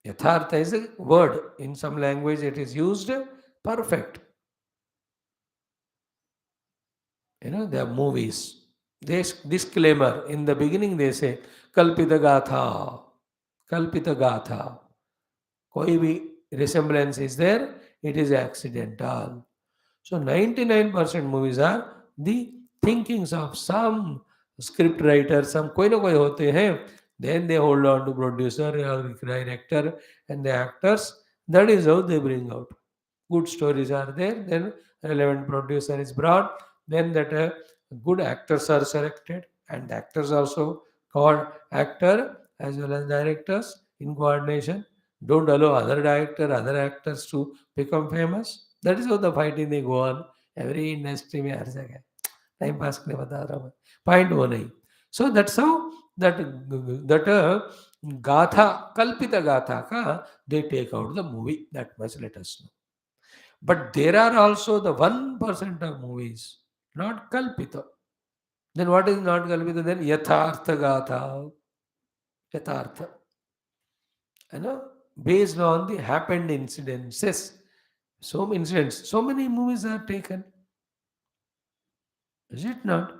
Yathartha is a word. In some language it is used perfect. You know, there are movies. This disclaimer, in the beginning they say, Kalpita Gatha. Kalpita Gatha. Koi bhi resemblance is there, it is accidental. So 99% movies are the thinkings of some script writer, some koi na koi hote hain. Then they hold on to producer or director and the actors. That is how they bring out. Good stories are there, then relevant producer is brought, Then that good actors are selected, and actors also called actor as well as directors in coordination. Don't allow other actors to become famous. That is how the fighting they go on. Every industry में हर जगह time pass के लिए बता रहा हूँ point वो नहीं. So that's how that गाथा कल्पित गाथा का they take out the movie. That much let us know. But there are also the 1% of movies not kalpita. Then what is not kalpita? Then yathartha gatha. Yathartha. You know, based on the happened incidences. So many incidents. So many movies are taken. Is it not?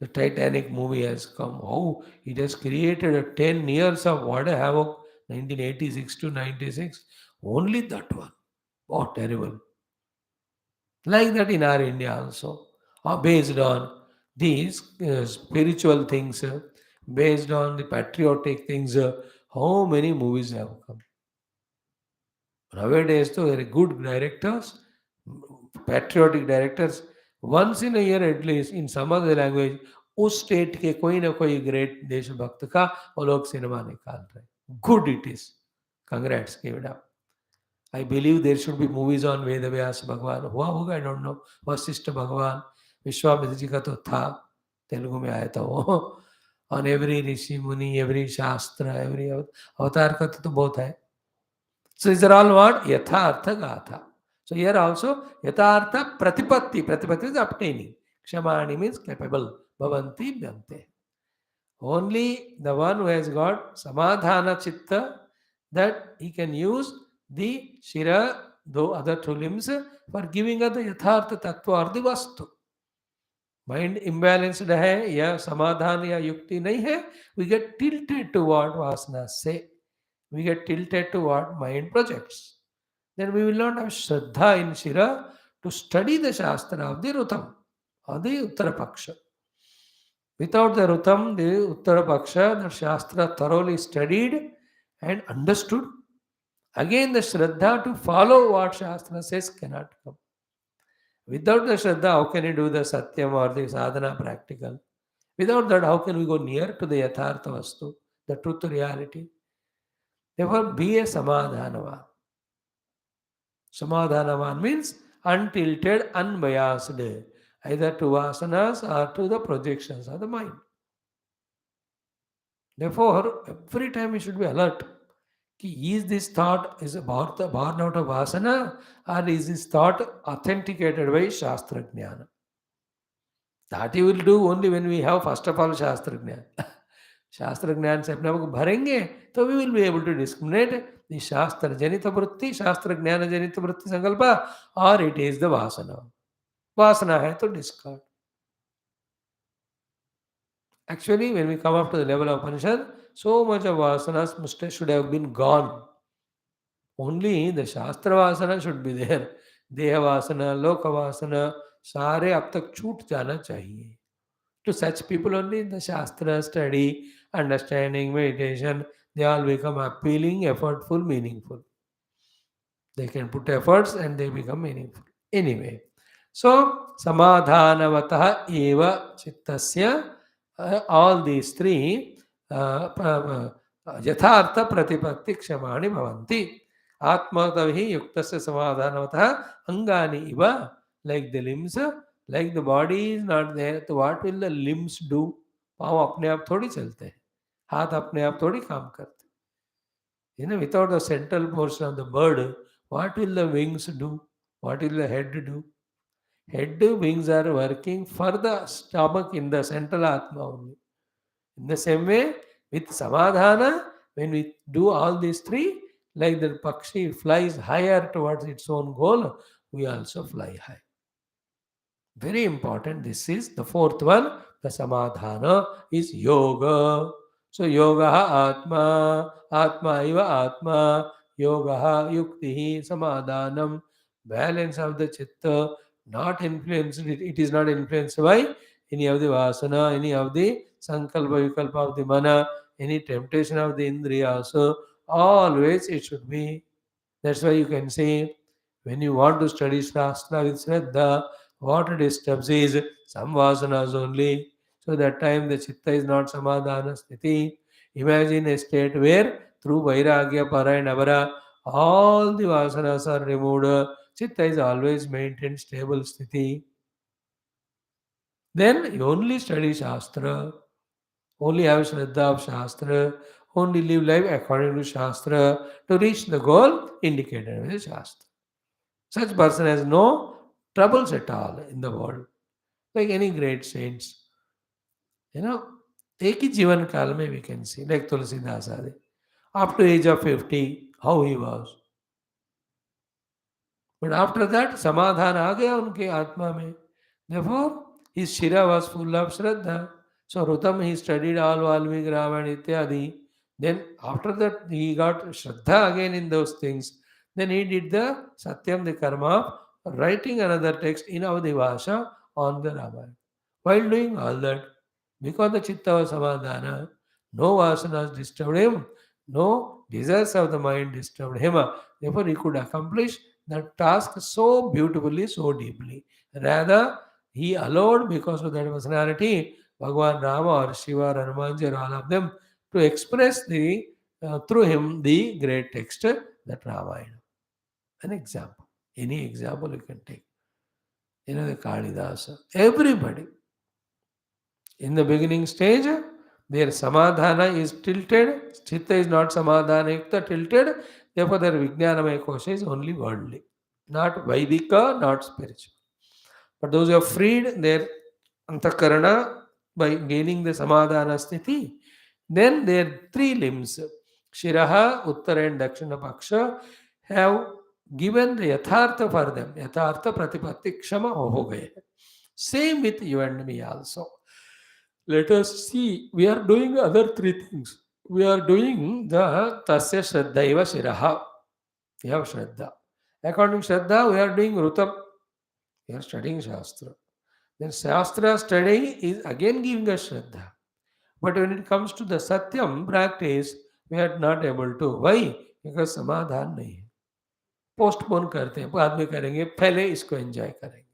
The Titanic movie has come. Oh, it has created a 10 years of what a havoc. 1986 to 96. Only that one. Oh, terrible. Like that in our India also, or based on these spiritual things, based on the patriotic things, how many movies have come. Nowadays, तो very good directors, patriotic directors, once in a year at least in some other language, उस state के कोई ना कोई great देशभक्त का वो लोग सिनेमा निकाल रहे. Good it is. Congrats, give it up. I believe there should be movies on Veda Vyas भगवान. हुआ होगा, I don't know. वशिष्ठ भगवान, विश्वामित्र जी का तो था, तेलुगु में आया था वो. On every ऋषि मुनि, every शास्त्र, every अवतार का तो बहुत है. So these are all what? Yathartha Gatha. So here also, Yathartha Pratipatti. Pratipatti is obtaining. Kshamani means capable. Bhavanti Vyante. Only the one who has got Samadhana Chitta, that he can use the Shira, though other two limbs, for giving us the Yathartha Tattva or the Vastu. Mind imbalanced है या समाधान या युक्ति नहीं है, we get tilted to what Vasana say. We get tilted to what mind projects. Then we will not have Shraddha in Shira to study the Shastra of the Rutam or the Uttarapaksha. Without the Rutam, the Uttarapaksha, the Shastra thoroughly studied and understood. Again, the Shraddha to follow what Shastra says cannot come. Without the Shraddha, how can you do the Satyam or the Sadhana practical? Without that, how can we go near to the Yathartha Vastu, the truth reality? Therefore, be a Samadhanavan. Samadhanavan means untilted, unbiased, either to vasanas or to the projections of the mind. Therefore, every time we should be alert. Is this thought is born out of vasana, or is this thought authenticated by Shastra Jnana? That you will do only when we have first of all Shastra Jnana. Shastra Jnana से अपने आप को भरेंगे तो we will be able to discriminate the Shastra Janita Vritti, Shastra Jnana Janita Vritti Sankalpa, or it is the Vasana. Vasana hai to discard. Actually, when we come up to the level of Upanishad, so much of vasanas should have been gone. Only the Shastra Vasana should be there. Deha Vasana, Loka Vasana, सारे अब तक छूट जाना चाहिए. To such people only the Shastra study, understanding, meditation, they all become appealing, effortful, meaningful. They can put efforts and they become meaningful. Anyway, so Samadhanavataha eva chittasya, all these three yathartha pratipatti kshamani bhavanti. Atmatavi yuktasya samadhanavataha angani iva, like the limbs, like the body is not there, so what will the limbs do? पाँव अपने आप थोड़ी चलते हैं, हाथ अपने आप थोड़ी काम करते हैं. Without the central portion of the bird, what will the wings do? What will the head do? Head wings are working for the stomach in the central Atma only. In the same way, with Samadhana, when we do all these three, like the Pakshi flies higher towards its own goal, we also fly high. Very important. This is the fourth one. The Samadhana is Yoga. So Yoga Atma, Atma Iva Atma, Yoga Yukti Samadhanam, balance of the Chitta, not influenced, it is not influenced by any of the Vasana, any of the Sankalpa Vikalpa of the Mana, any temptation of the Indriya. So always it should be. That's why you can say, when you want to study Shastra with Shraddha, What disturbs is some vasanas only. So that time the chitta is not samadhana sthiti. Imagine a state where through vairagya, para and avara, all the vasanas are removed. Chitta is always maintained stable sthiti. Then you only study Shastra, only have Shraddha of Shastra, only live life according to Shastra to reach the goal indicated with Shastra. Such person has no troubles at all in the world, like any great saints. You know, एक ही जीवन काल में we can see, like Tulsidas Adi. Up to age of 50, how he was. But after that, समाधान आ गया उनके आत्मा में. Therefore, his Shira was full of Shraddha. So Rutam he studied all Valmiki Ramayana Ityadi. Then after that he got Shraddha again in those things. Then he did the Satyam, the karma of writing another text in Avadhi Bhasha on the Ramayana. While doing all that, because the Chitta was Samadhana, no vasanas disturbed him, no desires of the mind disturbed him. Therefore, he could accomplish that task so beautifully, so deeply. Rather, he allowed, because of that personality, Bhagavan Rama or Shiva or Hanumanji or all of them, to express the through him the great text, that Ramayana. An example. Any example you can take. The Kalidasa. Everybody. In the beginning stage, their samadhana is tilted, chitta is not samadhana yukta, tilted, therefore their Vijnanamaya kosha is only worldly, not Vaidika, not spiritual. But those who have freed their antakarana by gaining the samadhana sthiti, then their three limbs, Shiraha, Uttara and Dakshina Paksha, have given the Yathartha for them. Yathartha Pratipatti Kshama ho gaye. Same with you and me also. Let us see, we are doing other three things. We are doing the Tasya Shraddhaiva Shiraha. We have Shraddha. According to Shraddha, we are doing Rutam. We are studying Shastra. Then Shastra study is again giving us Shraddha. But when it comes to the Satyam practice, we are not able to. Why? Because समाधान नहीं है. Postpone करते हैं, बाद में करेंगे, पहले इसको एंजॉय करेंगे.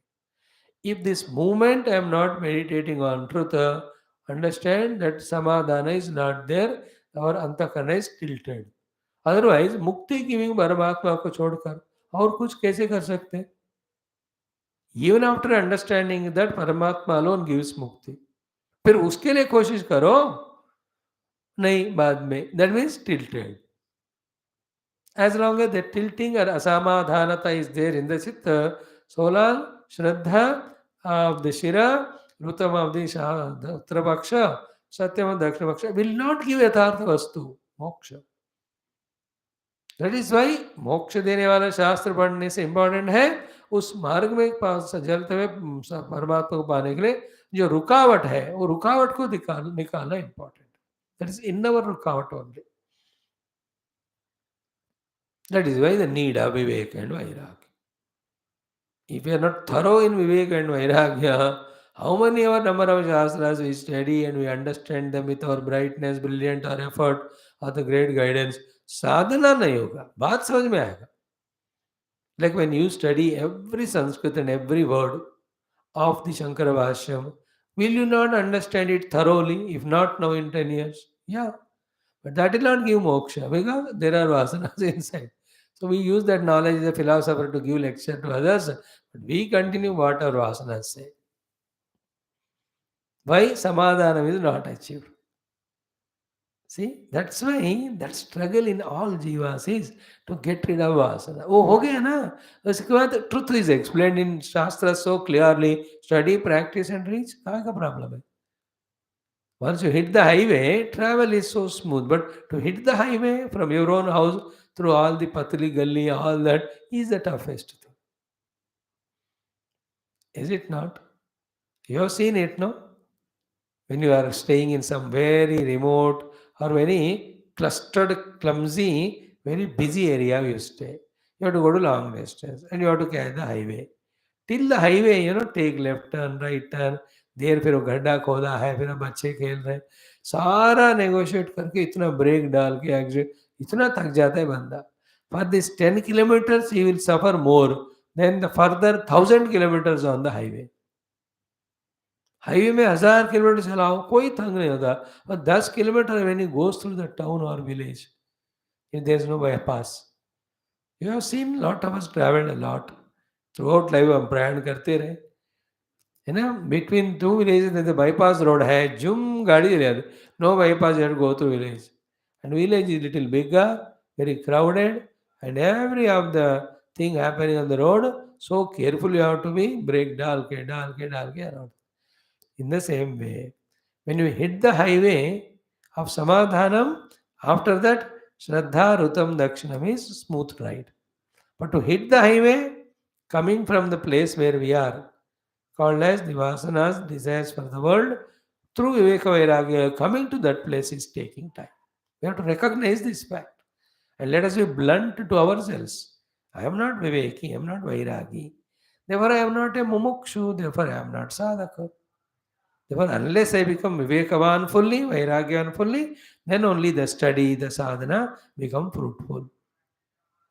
If this moment I am not meditating on truth, understand that samadhana is not there, our antakarana is tilted. Otherwise, mukti giving परमात्मा को छोड़कर और कुछ कैसे कर सकते हैं? Even after understanding that परमात्मा alone gives mukti, फिर उसके लिए कोशिश करो, नहीं बाद में, that means tilted. As long as the tilting or asamadhanata is there in the chitta, so long Shraddha of the Shira, Rutam of the Uttara Paksha, Satyam of the Dakshina Paksha will not give Yathartha Vastu, moksha. That is why मोक्ष देने वाला शास्त्र पढ़ने से important है उस मार्ग में चलते हुए परमात्मा को पाने के लिए जो रुकावट है वो रुकावट को निकालना इम्पोर्टेंट. दैट इज इन अवर रुकावट only. That is why the need of Vivek and Vairagya. If we are not thorough in Vivek and Vairagya, how many our number of Shastras we study and we understand them with our brightness, brilliant or effort or the great guidance, sadhana nahi hoga. Baat samajh mein aayega. Like when you study every Sanskrit and every word of the Shankara Bhashyam, will you not understand it thoroughly, if not now in 10 years? Yeah. But that will not give moksha because there are vasanas inside. So we use that knowledge as a philosopher to give lecture to others, but we continue what our vasanas say. Why samadhanam is not achieved? See, that's why that struggle in all jivas is to get rid of vasana. Oh, ho gaya na? उसके बाद truth is explained in Shastra so clearly. Study, practice and reach. कहाँ का problem है? Once you hit the highway, travel is so smooth. But to hit the highway from your own house through all the patli gully, all that is the toughest thing. Is it not? You have seen it, no? When you are staying in some very remote or very clustered, clumsy, very busy area you stay. You have to go to long distance and you have to carry the highway. Till the highway, take left turn, right turn. देर फिर वो गड्ढा खोदा है, फिर अब बच्चे खेल रहे हैं, सारा नेगोशिएट करके इतना ब्रेक डाल के एग्जिट, इतना थक जाता है बंदा. For this 10 kilometers he will suffer more Then the further 1,000 kilometers on the highway. Highway में 1000 किलोमीटर चलाओ कोई तंग नहीं होता, और 10 kilometre when you goes through the town or village, if there is no bypass, you have seen lot of us traveled a lot throughout life, हम प्रयाण करते रहे, है ना, between two villages there's a bypass road है, जुम गाड़ी रहती, no bypass, you have to go through village, and village is little bigger, very crowded, and every of the thing happening on the road, so careful you have to be, brake डाल के around. In the same way, when you hit the highway of Samadhanam, after that, Shraddha Rutam Dakshinam is smooth ride. But to hit the highway, coming from the place where we are, called as the Vasanas, desires for the world, through Viveka Vairagya, coming to that place is taking time. We have to recognize this fact. And let us be blunt to ourselves. I am not Viveki, I am not Vairagi. Therefore, I am not a Mumukshu, therefore, I am not Sadhaka. Therefore, unless I become Vivekavan fully, Vairagyan fully, then only the study, the sadhana become fruitful.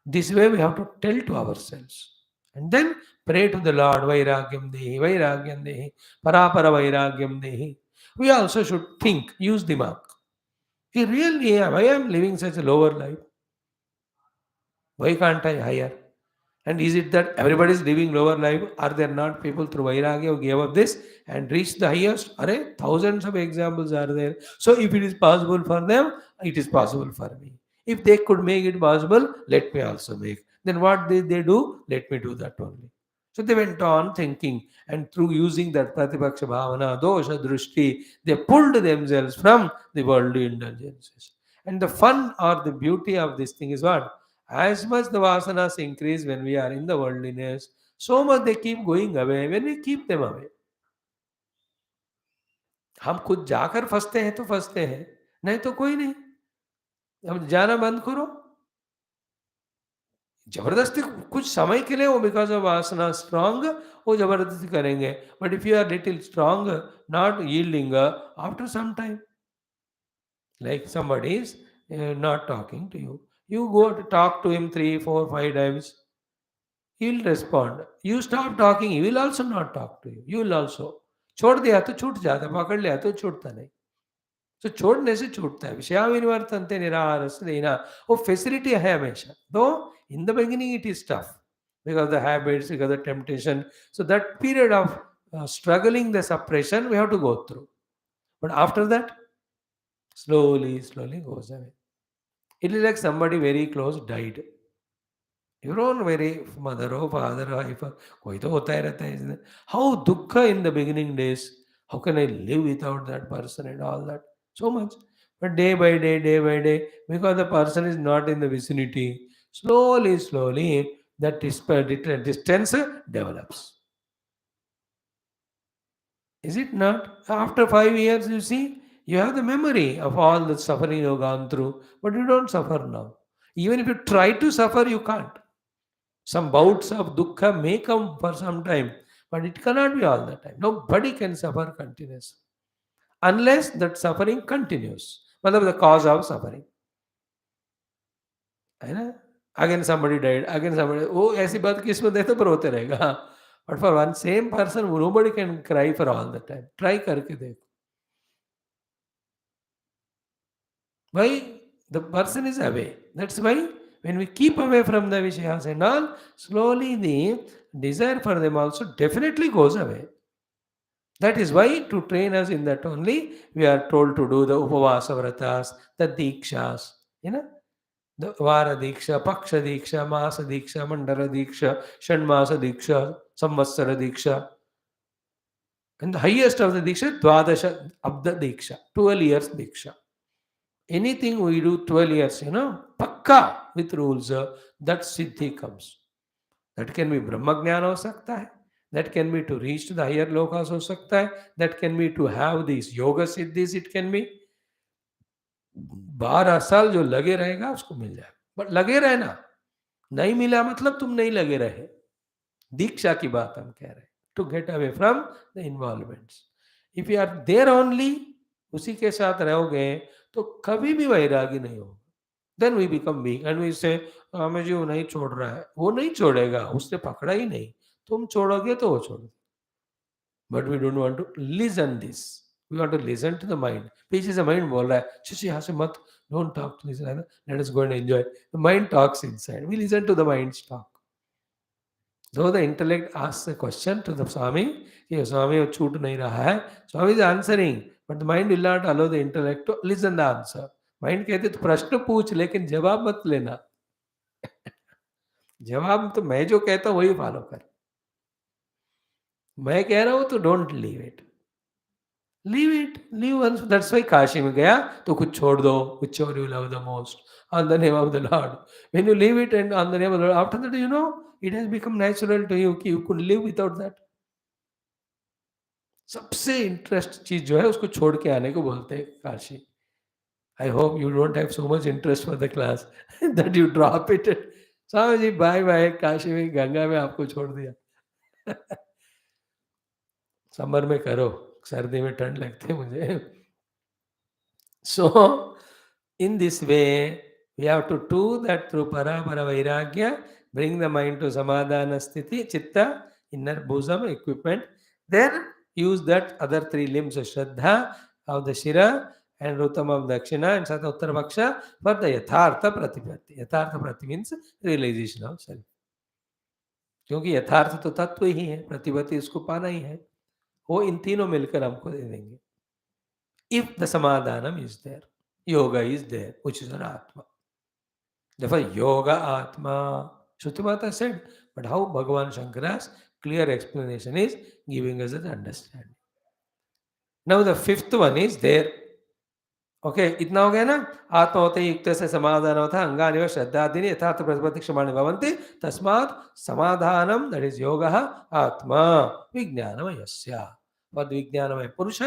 This way we have to tell to ourselves. And then pray to the Lord, Vairagyam Dehi, Parapara Vairagyam Dehi. We also should think, use the mark. Really, why I am living such a lower life? Why can't I higher? And is it that everybody is living lower life? Are there not people through Vairagya who gave up this and reached the highest? Array, thousands of examples are there. So if it is possible for them, it is possible for me. If they could make it possible, let me also make. Then what did they do? Let me do that only. So they went on thinking, and through using that Pratipaksha Bhavana, Dosha Drushti, they pulled themselves from the worldly indulgences. And the fun or the beauty of this thing is what? As much the vasanas increase when we are in the worldliness, so much they keep going away when we keep them away. हम खुद जाकर फंसते हैं तो फंसते हैं, नहीं तो कोई नहीं, अब जाना बंद करो, जबरदस्ती कुछ समय के लिए वो बिकॉज ऑफ वासना स्ट्रांग वो जबरदस्ती करेंगे, but if you are little strong not yielding after some time, like somebody is not talking to you, you go to talk to him 3 4 5 times, he will respond, you stop talking, he will also not talk to you, you will also, छोड़ दिया तो छूट जाता, पकड़ लिया तो छूटता नहीं, तो छोड़ने से छूटता है, विषयाविनिवर्तन्ते निराहारस्तेन, वो फैसिलिटी है हमेशा, दो in the beginning it is tough because the habits, because the temptation, so that period of struggling the suppression we have to go through, but after that slowly goes away. It is like somebody very close died, your own very mother or father or wife, कोई तो होता ही रहता है इसमें, how dukkha in the beginning days, how can I live without that person and all that, so much, but day by day, because the person is not in the vicinity, slowly that distance develops. Is it not? After 5 years, you see, you have the memory of all the suffering you've gone through, but you don't suffer now. Even if you try to suffer, you can't. Some bouts of dukkha may come for some time, but it cannot be all the time. Nobody can suffer continuously unless that suffering continues. मतलब the cause of suffering. है ना? Again somebody died, again somebody, वो ऐसी बात किस्मत है तो पर होते रहेगा. But for one same person, nobody can cry for all the time. Try करके देखो. Why? The person is away. That's why when we keep away from the Vishayas and all, slowly the desire for them also definitely goes away. That is why to train us in that only, we are told to do the Upavasa Vratas, the Dikshas, you know, the Vara Diksha, Paksha Diksha, Masa Diksha, Mandala Diksha, Shanmasa Diksha, Samvatsara Diksha. And the highest of the Diksha, Dwadasha Abda Diksha, 12 years Diksha. Anything we do 12 years, pakka with rules, that siddhi comes. That can be Brahma Jnana हो सकता है, that can be to reach to the higher lokas हो सकता है, that can be to have these yoga siddhis, it can be. 12 साल जो लगे रहेगा उसको मिल जाए, बट लगे रहना, नहीं मिला मतलब तुम नहीं लगे रहे. दीक्षा की बात हम कह रहे हैं, to get away from the involvements. If you are there only, उसी के साथ रहोगे तो कभी भी वैरागी नहीं होगा. Then we become weak and we say, हमें जो नहीं छोड़ रहा है, वो नहीं छोड़ेगा, उसने पकड़ा ही नहीं, तुम छोड़ोगे तो वो छोड़. But we don't want to listen this. We want to listen to the mind. पीछे से mind बोल रहा है, शिशी यहाँ से मत, don't talk to this, let us go and enjoy. The mind talks inside. We listen to the mind's talk. Though the intellect asks a question to the Swami, कि Swami वो छूट नहीं रहा है, Swami is answering, but the mind will not allow the intellect to listen the answer. Mind कहते तो प्रश्न पूछ लेकिन जवाब मत लेना. जवाब तो मैं जो कहता हूँ वही फॉलो कर. मैं कह रहा हूँ तो don't leave it. Leave it, leave once. That's why Kashi में गया तो कुछ छोड़ दो, whichever you love the most, on the name of the Lord. When you leave it and on the name of the Lord, after that, it has become natural to you कि you could live without that. सबसे interest चीज जो है उसको छोड़ के आने को बोलते हैं Kashi. I hope you don't have so much interest for the class that you drop it. Swami ji bye bye, Kashi में गंगा में आपको छोड़ दिया. समर में करो, सर्दी में ठंड लगती है मुझे. So, in this way, we have to do that through Parapara Vairagya, bring the mind to Samadhana Sthiti, Chitta, inner bosom, equipment. Then use that other three limbs of Shraddha, of the Shira, and Rutam of Dakshina, and Sata Uttara Bhaksha for the Yathartha Pratipatti. Yathartha Prati means realization of self. क्योंकि यथार्थ तो तत्व ही है, प्रतिपत्ति उसको पाना ही है, वो इन तीनों मिलकर हमको दे देंगे. If the samadhanam is there, yoga is there, which is an atma. Therefore, yoga atma, Shruti Mata said, but how Bhagavan Shankara's clear explanation is giving us an understanding. Now the fifth one is there. Okay, इतना हो गया ना. आत्मा होते ही युक्त से समाधान होता है, अंगानि व श्रद्धादीनि यथार्थ प्रतिपत्ति क्षमाणि भवन्ति, तस्मात् समाधानम, that is योगः, आत्मा विज्ञानमयस्य. What विज्ञानमय पुरुष,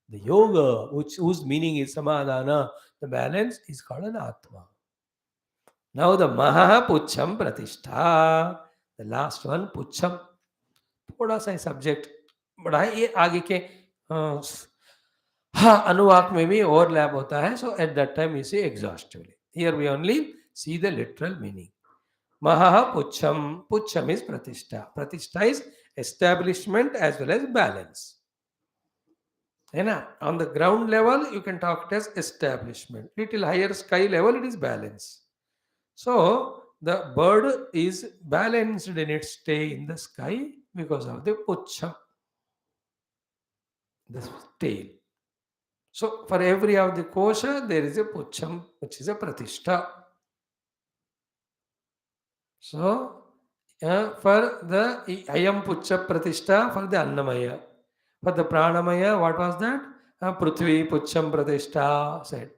the yoga, whose meaning is samadhana, the balance, is called an atma. Now the maha pucham pratishtha, the last one pucham. थोड़ा सा सब्जेक्ट बड़ा है, ये आगे के हाँ अनुवाक में भी ओवरलैप होता है. So at that time we see exhaustively. Here we only see the literal meaning. Maha pucham, pucham is pratishtha. Pratishtha is establishment as well as balance. On the ground level, you can talk it as establishment. Little higher sky level, it is balance. So the bird is balanced in its stay in the sky because of the pucham, the tail. So for every of the kosha, there is a pucham, which is a pratishtha. So for the ayam pucha pratishtha for the annamaya. For the pranamaya, what was that? Prithvi pucham pratishtha said.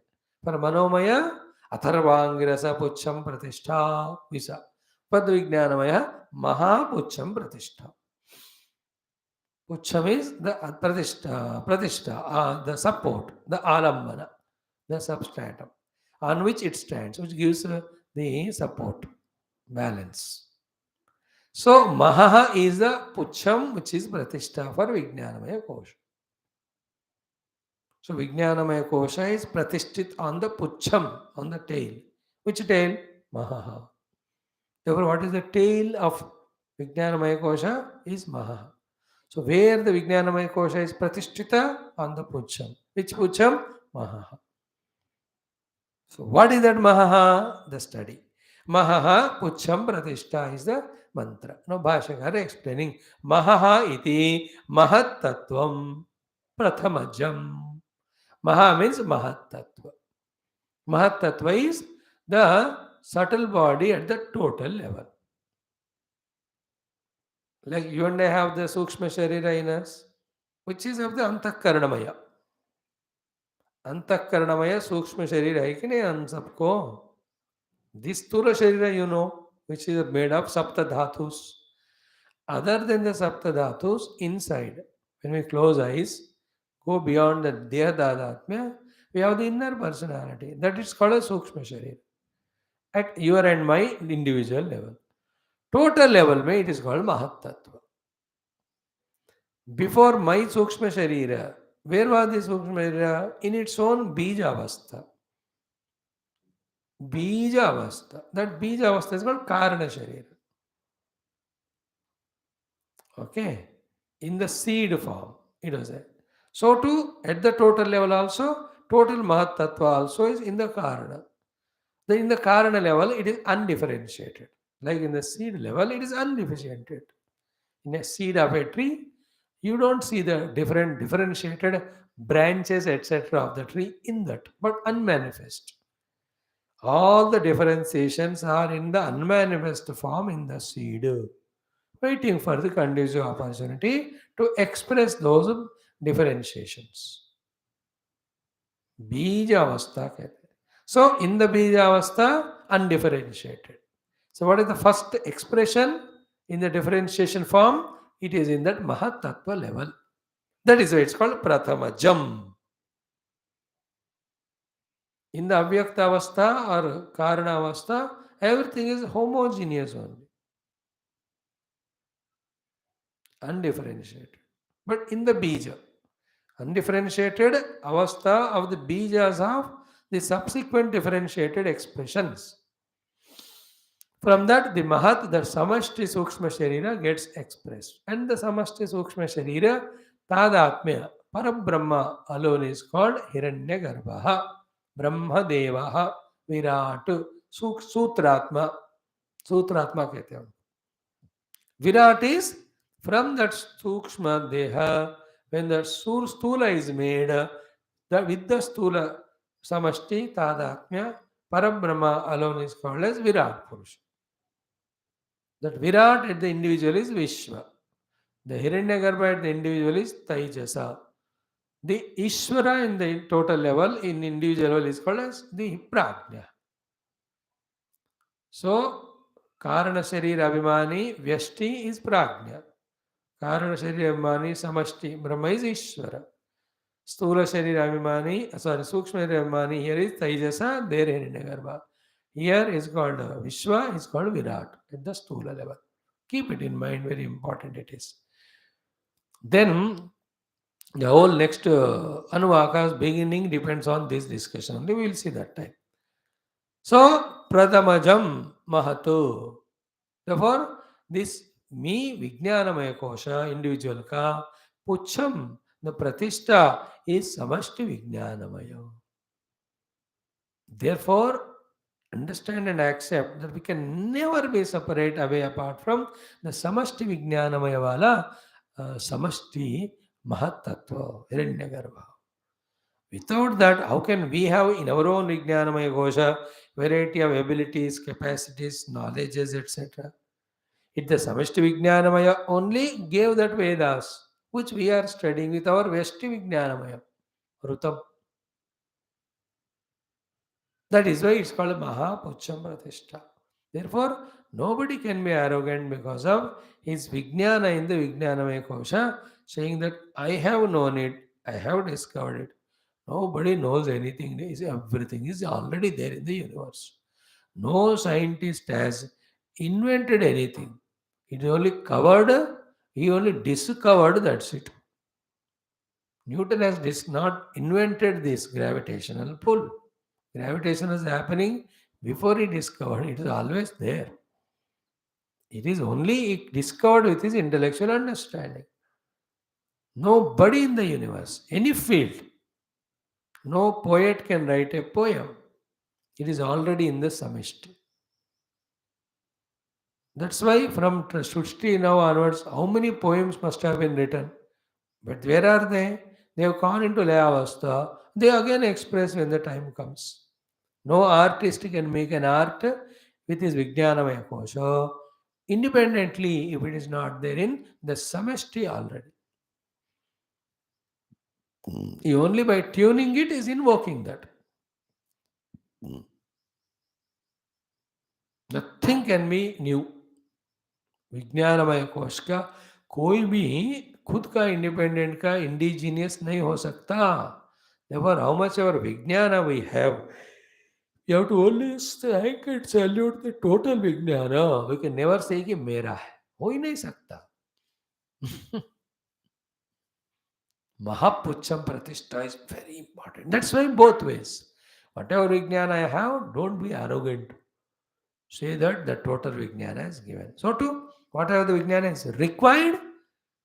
For manomaya, atharvangirasa pucham pratishtha visa. For the vijnanamaya, maha pucham pratishtha. Pucham is the pratishtha, the support, the alambana, the substratum on which it stands, which gives the support, balance. So maha is the pucham, which is pratishtha for Vijnanamaya kosha. So Vijnanamaya kosha is pratishthit on the pucham, on the tail. Which tail? Maha. Therefore, what is the tail of Vijnanamaya kosha? Is maha. So where the Vijnanamaya kosha is pratishtita? On the pucham. Which pucham? Maha. So what is that maha? The study. Mahaha pucham pratishtha is the mantra. Now Bhashyam explaining Mahaha iti mahat tattvam prathamajam. Maha means mahat tattva. Mahat tattva is the subtle body at the total level. Like you and I have the sukshma sharira in us, which is of the antakaranamaya. Antakaranamaya sukshma sharira hai ki nahi हम सबको. This Sthula Sharira, which is made of Sapta Dhatus. Other than the Sapta Dhatus, inside, when we close eyes, go beyond the Deha Dadatmya, we have the inner personality. That is called a Sukshma Sharira. At your and my individual level. Total level, it is called Mahat Tattva. Before my Sukshma Sharira, where was the Sukshma Sharira? In its own Bija Avastha. Bija Avastha. That Bija Avastha is called Karana Sharira. Okay. In the seed form, it was there. So too, at the total level also, total Mahat Tattva also is in the Karana. Then in the Karana level, it is undifferentiated. Like in the seed level, it is undifferentiated. In a seed of a tree, you don't see the different differentiated branches, etc. of the tree in that, but unmanifest. All the differentiations are in the unmanifest form in the seed, waiting for the conducive opportunity to express those differentiations. Bija avastha कहते हैं. So in the bija avastha, undifferentiated. So what is the first expression in the differentiation form? It is in that Mahat Tattva level. That is why it's called Prathamajam. In the Avyakta Avastha or Karana Avastha, everything is homogeneous only, undifferentiated. But in the Bija, undifferentiated Avastha of the Bijas of the subsequent differentiated expressions. From that, the Mahat, the Samashti Sukshma Sharira gets expressed. And the Samashti Sukshma Sharira, Tadatmya, Parabrahma alone is called Hiranyagarbha, Brahma Devaha, Virat, Sutratma. Sutratma कहते हैं. Virat is from that Sukshma Deha, when the Stula is made, with the Stula Samashti, Tadatmya, Parabrahma alone is called as Virat Purusha. That Virat at the individual is Vishwa. The Hiranyagarbha at the individual is Taijasa. The Ishvara in the total level, in individual level, is called as the Prajna. So, Karana Sharira Abhimani, Vyashti is Prajna. Karana Sharira Abhimani, Samashti, Brahma is Ishvara. Sthula Sharira Abhimani, Sukshma Sharira Abhimani, here is Taijasa, there Hiranyagarbha. Here is called Vishwa, is called Virat at the Sthula level. Keep it in mind, very important it is. Then the whole next Anuvaka's beginning depends on this discussion. Only we will see that time. So, Pradhamajam Mahatu. Therefore, this me Vijnanamaya Kosha, individual ka, Pucham, the Pratishtha is Samashti Vijnanamaya. Therefore, understand and accept that we can never be separate away apart from the Samashti Vijnanamaya Vala, Samashti Mahat Tattva, Hiranyagarbha. Without that, how can we have in our own Vijnanamaya Kosha variety of abilities, capacities, knowledges, etc.? It the Samashti Vijnanamaya only gave that Vedas, which we are studying with our Veshti Vijnanamaya, Rutam. That is why it's called Mahapucham Pratishtha. Therefore, nobody can be arrogant because of his Vijnana in the Vijnanamaya Kosha, saying that I have known it, I have discovered it. Nobody knows anything. Everything is already there in the universe. No scientist has invented anything. It only covered, he only discovered, that's it. Newton has not invented this gravitational pull. Gravitation is happening before he discovered. It is always there. It is only discovered with his intellectual understanding. Nobody in the universe, any field, no poet can write a poem. It is already in the Samishti. That's why from Srushti now onwards, how many poems must have been written? But where are they? They have gone into Layavastha. They again express when the time comes. No artist can make an art with his Vijnanamaya Kosha independently if it is not there in the Samishti already. He only by tuning it is invoking that. Nothing can be new. विज्ञानमय कोश का कोई भी खुद का independent का indigenous नहीं हो सकता. Therefore, how much ever Vijnana we have, you have to only thank and salute the total Vijnana. We can never say कि मेरा है. हो ही नहीं सकता. Mahapucham Pratishtha is very important. That's why both ways. Whatever Vijnana I have, don't be arrogant. Say that the total Vijnana is given. So too, whatever the Vijnana is required,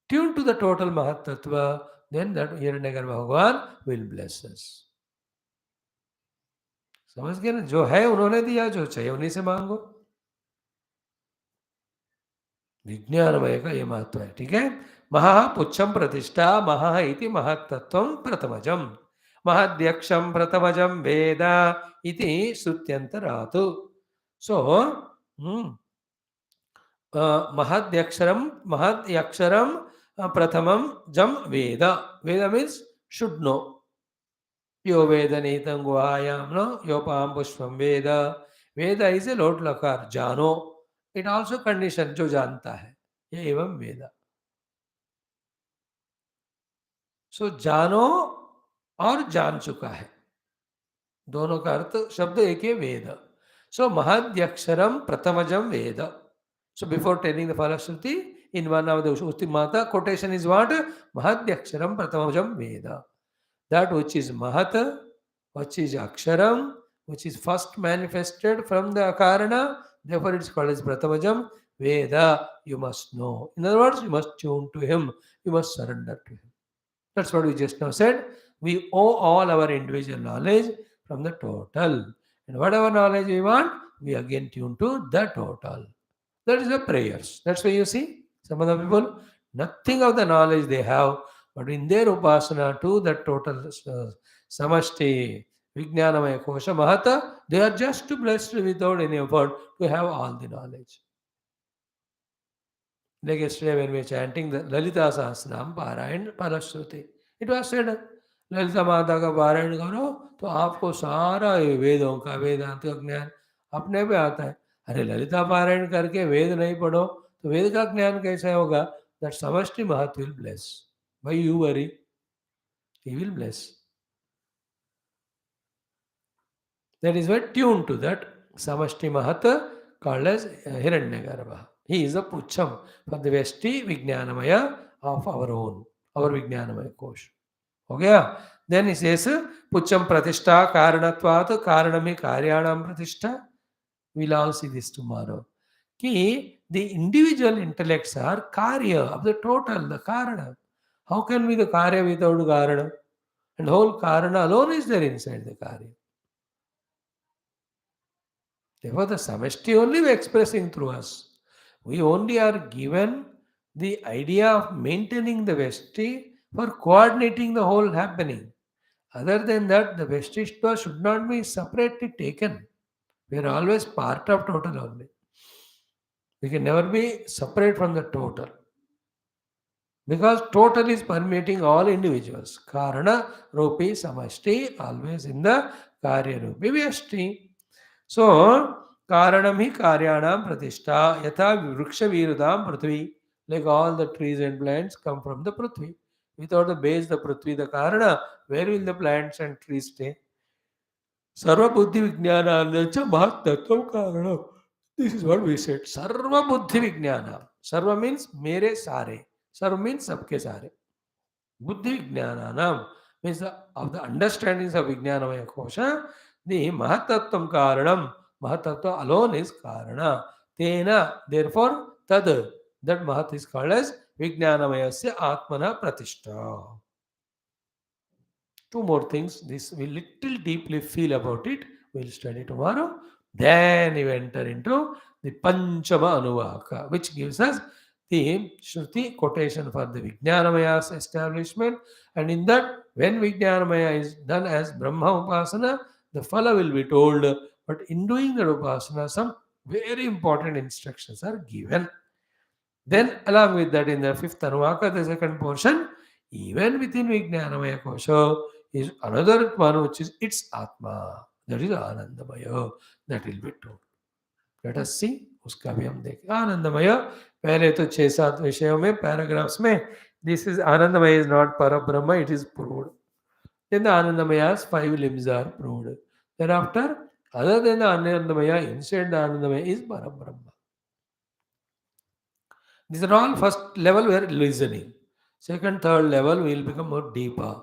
tune to the total Mahat Tattva, then that Hiranyagarbha Bhagavan will bless us. समझ गए ना? जो है उन्होंने दिया, जो चाहिए उन्हीं से मांगो. विज्ञानमय का ये महत्व है. ठीक है. महा पुच्छम प्रतिष्ठा महा इति महत्तत्वं प्रथमजम महद्यक्षम प्रथमजम वेद इति श्रुत्यंतरात्. सो महद्यक्षरम प्रथमम जम वेद. वेद मीन्स शुड नो. यो वेद नीतं गुहायाम नो योपाम पुष्पम वेद. वेद इज ए लोट लकार जानो. इट ऑल्सो कंडीशन जो जानता है ये एवं वेद. सो जानो और जान चुका है, दोनों का अर्थ शब्द एक है वेद. सो महद्यक्षरम प्रथमजम वेद. सो बिफोर टेलिंग द फलश्रुति in one of the Uttimata quotation is what? Mahadyaksharam pratamajam Veda. That which is Mahat, which is Aksharam, which is first manifested from the Akarana, therefore it is called as Pratamajam Veda. You must know. In other words, you must tune to him, you must surrender to him. That's what we just now said. We owe all our individual knowledge from the total. And whatever knowledge we want, we again tune to the total. That is the prayers. That's why you see some of the people, nothing of the knowledge they have, but in their upasana to the total samashti, Vignanamaya Kosha Mahata, they are just blessed without any effort to have all the knowledge. Like yesterday when we were chanting the Lalita Sahasranam Parayan Parashruti, it was said, Lalita माता का पारायण करो तो आपको सारा ये वेदों का वेदांत का ज्ञान अपने पे आता है. अरे ललिता पारायण करके वेद नहीं पढ़ो तो वेद का ज्ञान कैसे होगा? That samashti mahat will bless. Why you worry? He will bless. That is why tune to that samashti mahat called as Hiranyagarbha. He is a pucham for the Vesti Vignanamaya of our own, our Vignanamaya Kosha. हो गया. Then इस पुच्छम प्रतिष्ठा कारणत्वात् कारणम ही कार्याणाम प्रतिष्ठा. Will all see this tomorrow कि the individual intellects are karya of the total the karana. How can be the karya without karana? And whole karana alone is there inside the karya. Therefore, the samashti only we are expressing through us. We only are given the idea of maintaining the vesti for coordinating the whole happening. Other than that, the Vestishta should not be separately taken. We are always part of total only. We can never be separate from the total. Because total is permeating all individuals. Karana, Rupi, Samashti, always in the Karya Rupi Vyashti. So, Karanam hi Karyanam Pratishtha, Yatha Vriksha Virudam Prithvi. Like all the trees and plants come from the Prithvi. Without the base, the Prithvi, the Karana, where will the plants and trees stay? Sarva Buddhi Vijnana Mahattattvam Karanam. This is what we said. Sarva Buddhi Vijnana. Sarva means mere sare. Sarva means sabke sare. Buddhi Vijnananam means of the understandings of Vijnanamaya Kosha, the Mahattattvam Karanam. Mahattattva alone is Karana. Tena, therefore, Tad. That Mahat is called as Vijnanamayasya Atmana Pratishtha. Two more things. This we little deeply feel about it. We'll study tomorrow. Then we enter into the Panchama Anuvaka, which gives us the Shruti quotation for the Vijnanamaya's establishment. And in that, when Vijnanamaya is done as Brahma Upasana, the Phala will be told. But in doing the Upasana, some very important instructions are given. Then, along with that, in the fifth Anuvaka, the second portion, even within Vijnanamaya Kosha, is another one which is its Atma. That is Anandamaya. That will be told. Let us see. उसका भी हम देखें. आनंदमय पहले तो 6-7 विषयों में paragraphs में this is Anandamaya is not Parabrahma, it is proved. Then the Anandamaya's 5 limbs are proved. Thereafter, other than the Anandamaya, inside the Anandamaya is Parabrahma. These are all first level we are listening. Second, third level we will become more deeper.